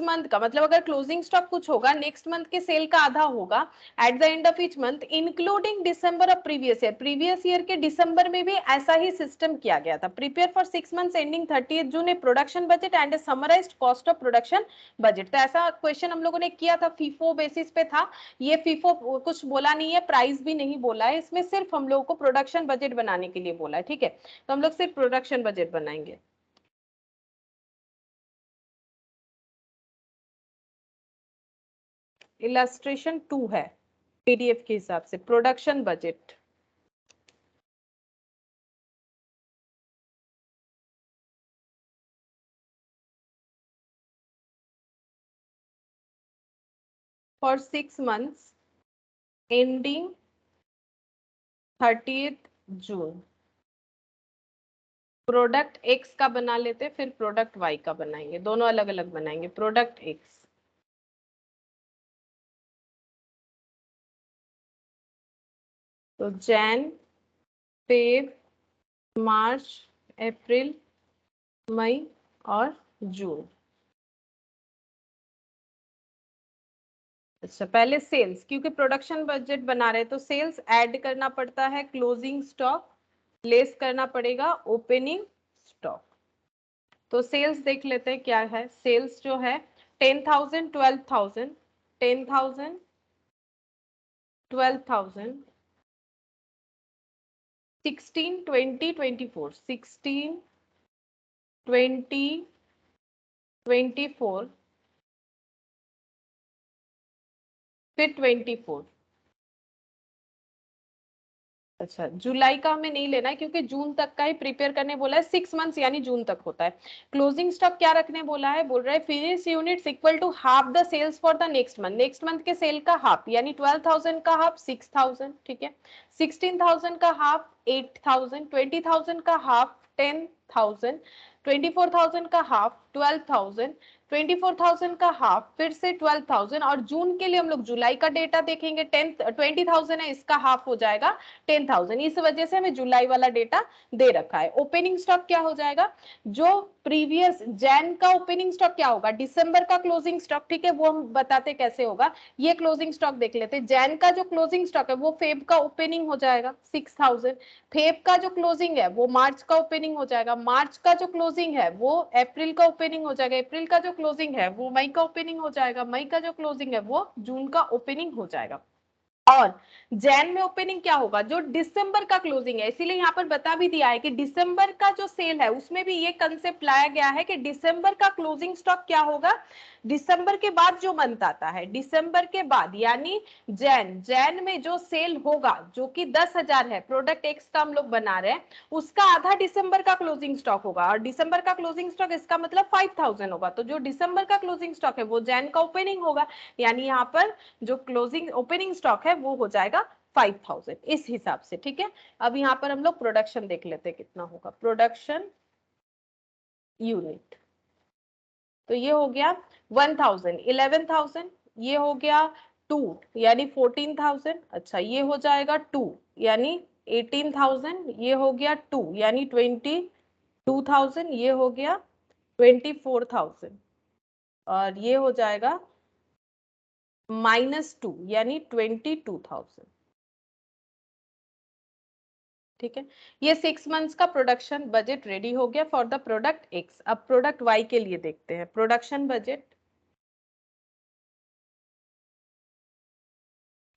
month का मतलब अगर क्लोजिंग स्टॉक कुछ होगा नेक्स्ट मंथ के सेल का आधा होगा eight the end of each month including December of previous year के दिसंबर में भी ऐसा ही सिस्टम किया गया था। Prepare for 6 months ending 30th June A production budget and A summarised cost of production budget. तो ऐसा क्वेश्चन हम लोगों ने किया था, फीफो बेसिस पे था। ये फीफो कुछ बोला नहीं है, प्राइस भी नहीं बोला है इसमें, सिर्फ हम लोगों को प्रोडक्शन बजट बनाने के लिए बोला है। ठीक है, तो हम लोग सिर्फ प्रोडक्शन बजट बनाएंगे। इलस्ट्रेशन 2 है पीडीएफ के हिसाब से, production budget. For 6 months ending 30th June product x का बना लेते, फिर प्रोडक्ट वाई का बनाएंगे, दोनों अलग अलग बनाएंगे। प्रोडक्ट एक्स, तो जैन, फेब, मार्च, अप्रैल, मई और जून। अच्छा, पहले सेल्स, क्योंकि प्रोडक्शन बजट बना रहे तो सेल्स ऐड करना पड़ता है, क्लोजिंग स्टॉक लेस करना पड़ेगा ओपनिंग स्टॉक। तो सेल्स देख लेते हैं क्या है। सेल्स जो है 10,000, 12,000, 10,000, 12,000, 16, 20, 24, 16, 20, 24, फिर 24। अच्छा, जुलाई का हमें नहीं लेना है क्योंकि जून तक का ही प्रिपेयर करने बोला है। 6 मंथ्स यानी जून तक होता है। क्लोजिंग स्टॉक क्या रखने बोला है, बोल रहा है finish units equal to half the sales for the next month के सेल का हाफ, यानी 12,000 का हाफ 6,000, ठीक है। 16,000 का हाफ 8,000, 20,000 का हाफ 10,000, 24,000 का हाफ 12,000, 24,000 का हाफ फिर से 12,000, और जून के लिए हम लोग जुलाई का डेटा देखेंगे। 20,000 है, इसका हाफ हो जाएगा 10,000। इस वजह से हमें जुलाई वाला डेटा दे रखा है। ओपनिंग स्टॉक क्या हो जाएगा, जो प्रीवियस जैन का ओपनिंग स्टॉक क्या होगा, दिसंबर का क्लोजिंग स्टॉक, ठीक है, वो हम बताते कैसे होगा। ये क्लोजिंग स्टॉक देख लेते हैं। जैन का जो क्लोजिंग स्टॉक है वो फेब का ओपनिंग हो जाएगा 6,000। फेब का जो क्लोजिंग है वो मार्च का ओपनिंग हो जाएगा। मार्च का जो क्लोजिंग है वो अप्रैल का ओपनिंग हो जाएगा। अप्रैल का जो क्लोजिंग है वो मई का ओपनिंग हो जाएगा। मई का जो क्लोजिंग है वो जून का ओपनिंग हो जाएगा। और जैन में ओपनिंग क्या होगा, जो दिसंबर का क्लोजिंग है। इसीलिए यहाँ पर बता भी दिया है कि दिसंबर का जो सेल है उसमें भी ये कंसेप्ट लाया गया है कि दिसंबर का क्लोजिंग स्टॉक क्या होगा, दिसंबर के बाद जो मंथ आता है, दिसंबर के बाद यानी जैन में जो सेल होगा जो कि 10,000 है, प्रोडक्ट एक्स का हम लोग बना रहे हैं, उसका आधा दिसंबर का क्लोजिंग स्टॉक होगा। और दिसंबर का क्लोजिंग स्टॉक इसका मतलब 5,000 होगा। तो जो दिसंबर का क्लोजिंग स्टॉक है वो जैन का ओपनिंग होगा, यानी यहाँ पर जो क्लोजिंग ओपनिंग स्टॉक है वो हो जाएगा 5,000 इस हिसाब से। ठीक है, अब यहाँ पर हम लोग प्रोडक्शन देख लेते हैं कितना होगा। प्रोडक्शन यूनिट, तो ये हो गया 1,000, 11,000, ये हो गया 2 यानी 14,000। अच्छा, ये हो जाएगा 2 यानी 18,000, ये हो गया 2 यानी 22,000, ये हो गया 24,000, और ये हो जाएगा -2 यानी 22,000। ठीक है, ये 6 मंथ्स का प्रोडक्शन बजट रेडी हो गया फॉर द प्रोडक्ट एक्स। अब प्रोडक्ट वाई के लिए देखते हैं। Production budget,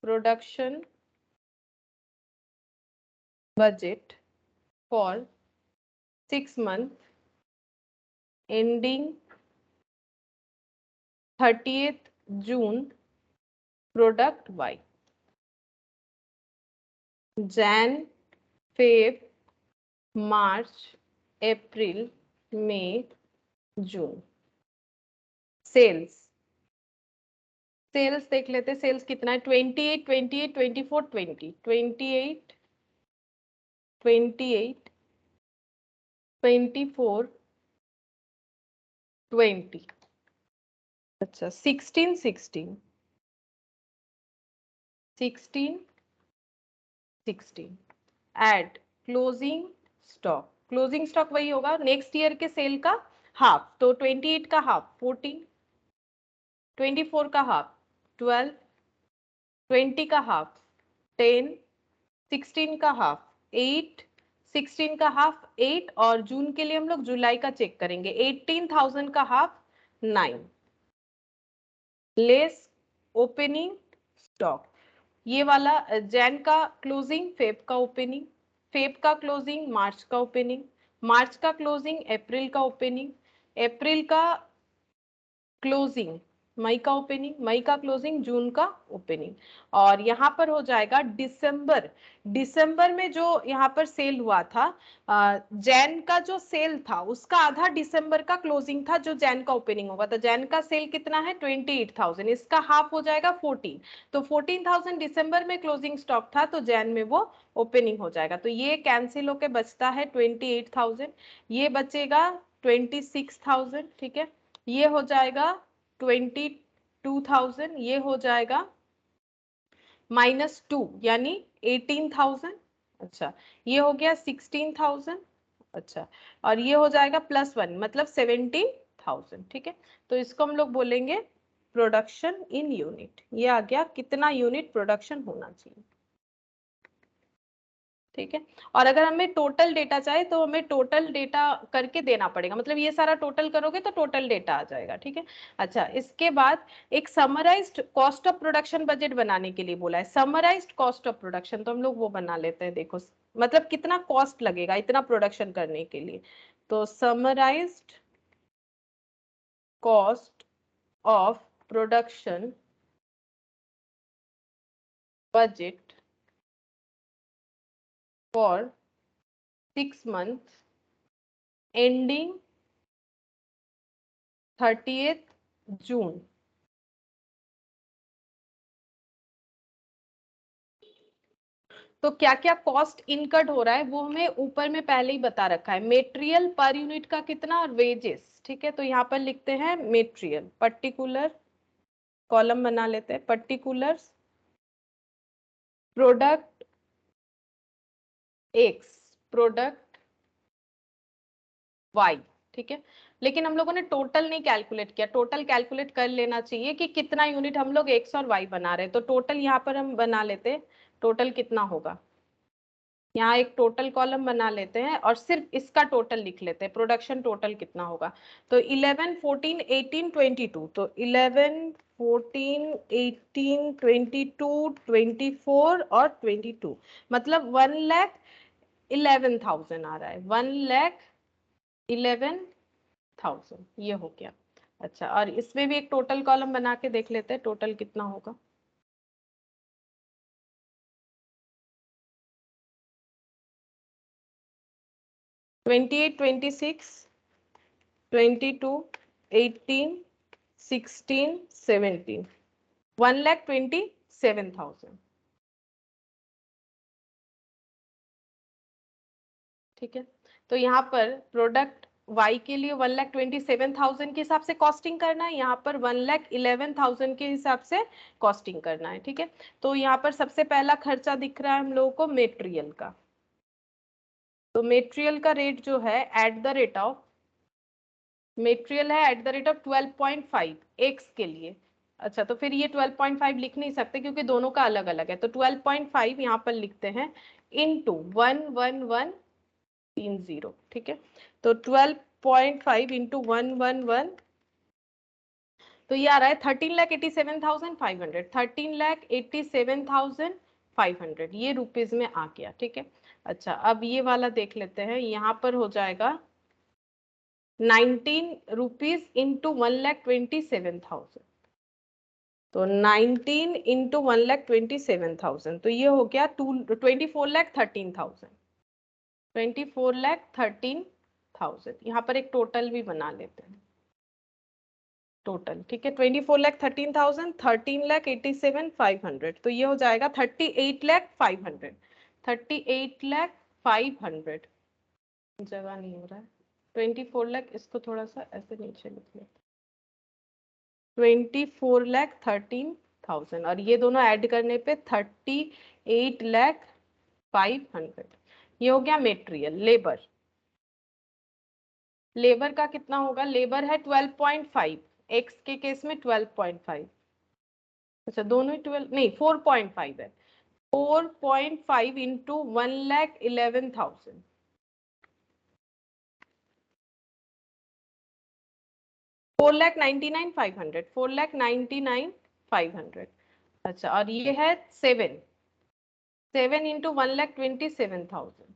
production budget for 6 month ending 30th June product Y, Jan, Feb, March, April, May, June. Sales, sales देख लेते, सेल्स कितना है, 28, 28, 24, 20, 28, 28, 24, 20। अच्छा, 16, 16, 16, 16, add closing stock, closing stock वही होगा नेक्स्ट ईयर के सेल का हाफ, तो 28 का हाफ 14, 24 का हाफ 12, 20 का हाफ 10, 16 का हाफ 8, 16 का हाफ 8, और जून के लिए हम लोग जुलाई का चेक करेंगे, 18,000 का हाफ 9 लेस ओपनिंग स्टॉक। ये वाला जैन का क्लोजिंग, फेब का ओपनिंग, फेब का क्लोजिंग मार्च का ओपनिंग, मार्च का क्लोजिंग अप्रैल का ओपनिंग, अप्रैल का क्लोजिंग मई का ओपनिंग, मई का क्लोजिंग जून का ओपनिंग। और यहाँ पर हो जाएगा दिसंबर, दिसंबर में जो यहाँ पर सेल हुआ था जैन का जो सेल था उसका आधा दिसंबर का क्लोजिंग था जो जैन का ओपनिंग होगा, तो जैन का सेल कितना है 28,000, इसका हाफ हो जाएगा 14, तो 14,000 दिसंबर में क्लोजिंग स्टॉक था तो जैन में वो ओपनिंग हो जाएगा, तो ये कैंसिल होके बचता है 28,000, ये बचेगा 26,000, ठीक है, ये हो जाएगा 22,000, ये हो जाएगा -2 यानी 18,000, अच्छा ये हो गया 16,000, अच्छा और ये हो जाएगा +1 मतलब 17,000, ठीक है, तो इसको हम लोग बोलेंगे प्रोडक्शन इन यूनिट, ये आ गया कितना यूनिट प्रोडक्शन होना चाहिए, ठीक है। और अगर हमें टोटल डेटा चाहिए तो हमें टोटल डेटा करके देना पड़ेगा, मतलब ये सारा टोटल करोगे तो टोटल डेटा आ जाएगा, ठीक है। अच्छा इसके बाद एक summarised cost of production budget बनाने के लिए बोला है, समराइज्ड कॉस्ट ऑफ प्रोडक्शन, तो हम लोग वो बना लेते हैं, देखो मतलब कितना कॉस्ट लगेगा इतना प्रोडक्शन करने के लिए, तो summarised cost of production budget for 6 months ending 30th June। तो क्या क्या कॉस्ट इनकट हो रहा है वो हमें ऊपर में पहले ही बता रखा है, मेटेरियल पर यूनिट का कितना और वेजेस, ठीक है, तो यहाँ पर लिखते हैं मेटेरियल, पर्टिकुलर कॉलम बना लेते हैं, particulars product X product Y, ठीक है, लेकिन हम लोगों ने टोटल नहीं कैलकुलेट किया, टोटल कैलकुलेट कर लेना चाहिए कि कितना यूनिट हम लोग एक्स और वाई बना रहे हैं, तो टोटल यहाँ पर हम बना लेते हैं, टोटल कितना होगा, यहाँ एक टोटल कॉलम बना लेते हैं और सिर्फ इसका टोटल लिख लेते हैं, प्रोडक्शन टोटल कितना होगा, तो 11 14 18 22, तो 11 14 18 22 24 और 22, मतलब 1,11,000 आ रहा है, 1,11,000 ये हो गया। अच्छा और इसमें भी एक टोटल कॉलम बना के देख लेते हैं टोटल कितना होगा, 28 26 22 18 16 17, 1,27,000, ठीक है, तो यहाँ पर प्रोडक्ट वाई के लिए 1,27,000 के हिसाब से कॉस्टिंग करना है, यहाँ पर 1,11,000 के हिसाब से कॉस्टिंग करना है, ठीक है, तो यहाँ पर सबसे पहला खर्चा दिख रहा है हम लोगों को मेटेरियल का, तो मेटेरियल का रेट जो है at the rate of, material है at the rate of 12.5 X के लिए, अच्छा तो फिर ये 12.5 लिख नहीं सकते क्योंकि दोनों का अलग अलग है, तो 12.5 यहाँ पर लिखते हैं इनटू 11130, ठीक है, तो 12.5 इंटू 111, तो ये आ रहा है 13,87,500, 13,87,500 ये रुपीज में आ गया, ठीक है। अच्छा अब ये वाला देख लेते हैं, यहाँ पर हो जाएगा 19 रुपीज इंटू 1,27,000, तो 19 इंटू 1,27,000, तो ये हो गया 24,13,000, 24,13,000, यहाँ पर एक टोटल भी बना लेते हैं, टोटल ठीक है, 24,13,000, 13,87,500, तो ये हो जाएगा 38,500, 38,500, जगह नहीं हो रहा है, 24 लाख, इसको थोड़ा सा ऐसे नीचे लिख लेते, 24,13,000 और ये दोनों ऐड करने पे 38,500, ये हो गया मेटेरियल। लेबर, लेबर का कितना होगा? लेबर है 12.5, एक्स के केस में 12.5, अच्छा दोनों ही 12 नहीं 4.5 है, 4.5 इंटू 1,11,000, 4,99,500, 4,99,500। अच्छा और ये है 7 इंटू 1,27,000,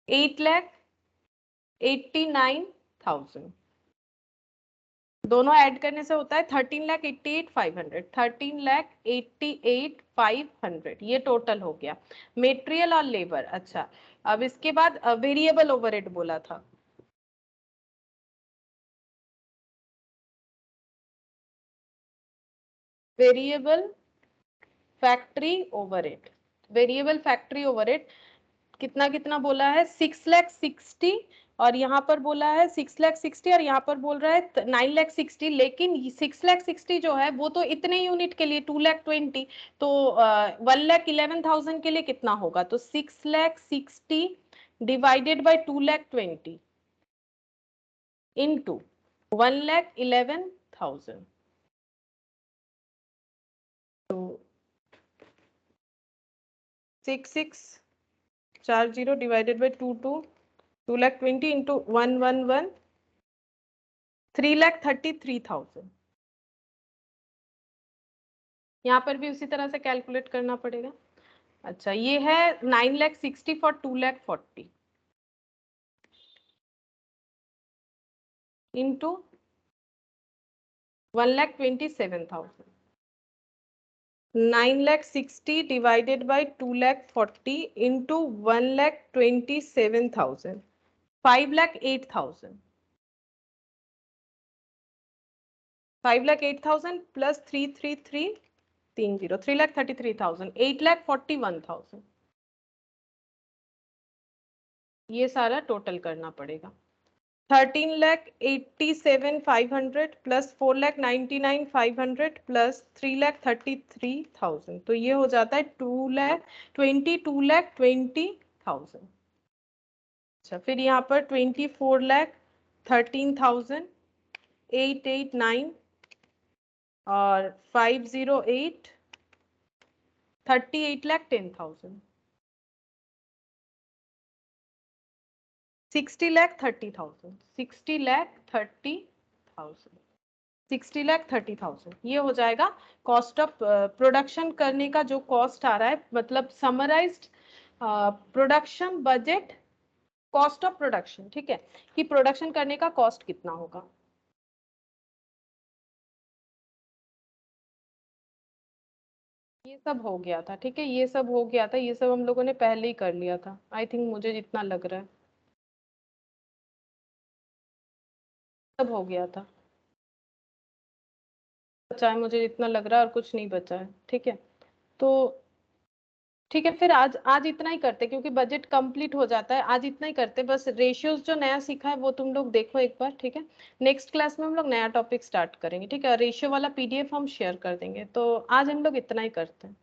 8,89,000। दोनों ऐड करने से होता है 13,88,500, 13,88,500, ये टोटल हो गया मेटेरियल और लेबर। अच्छा अब इसके बाद वेरिएबल ओवरहेड बोला था, variable factory overhead, variable factory overhead कितना कितना बोला है? 6,60,000 और यहाँ पर बोला है 6,60,000 और यहाँ पर बोल रहा है 9,60,000, लेकिन 6,60,000 जो है वो तो इतने यूनिट के लिए 2,20,000, तो 1,11,000 के लिए कितना होगा? तो 6,60,000 डिवाइडेड बाय 2,20,000 इंटू 1,11,000, तो 6,640 डिवाइडेड बाय 2,20,000 इंटू 1,11,000, 3,33,000। यहाँ पर भी उसी तरह से कैलकुलेट करना पड़ेगा। अच्छा ये है 9,60,000 for 2,40,000 into 1,27,000, 9,60,000 divided by 2,40,000 into 1,27,000, 5,08,000, 5,08,000 plus 3,33,30, 3,33,000, 8,41,000, ये सारा टोटल करना पड़ेगा। 13,87,500 प्लस 4,99,500 प्लस 3,33,000, तो ये हो जाता है 2,20,000। अच्छा फिर यहाँ पर 24,13,889 और 508, 38,10,000, 60,30,000, 60,30,000, 60,30,000, ये हो जाएगा कॉस्ट ऑफ प्रोडक्शन करने का जो कॉस्ट आ रहा है, मतलब summarised production budget, cost of production, ठीक है, कि प्रोडक्शन करने का कॉस्ट कितना होगा। ये सब हो गया था, ठीक है, ये सब हो गया था, ये सब हम लोगों ने पहले ही कर लिया था, आई थिंक, मुझे जितना लग रहा है सब हो गया था, बचा है मुझे जितना लग रहा है और कुछ नहीं बचा है, ठीक है। तो ठीक है फिर आज आज इतना ही करते, क्योंकि बजट कंप्लीट हो जाता है, आज इतना ही करते, बस रेशियोज जो नया सीखा है वो तुम लोग देखो एक बार, ठीक है। नेक्स्ट क्लास में हम लोग नया टॉपिक स्टार्ट करेंगे, ठीक है, रेशियो वाला पीडीएफ हम शेयर कर देंगे, तो आज हम लोग इतना ही करते हैं।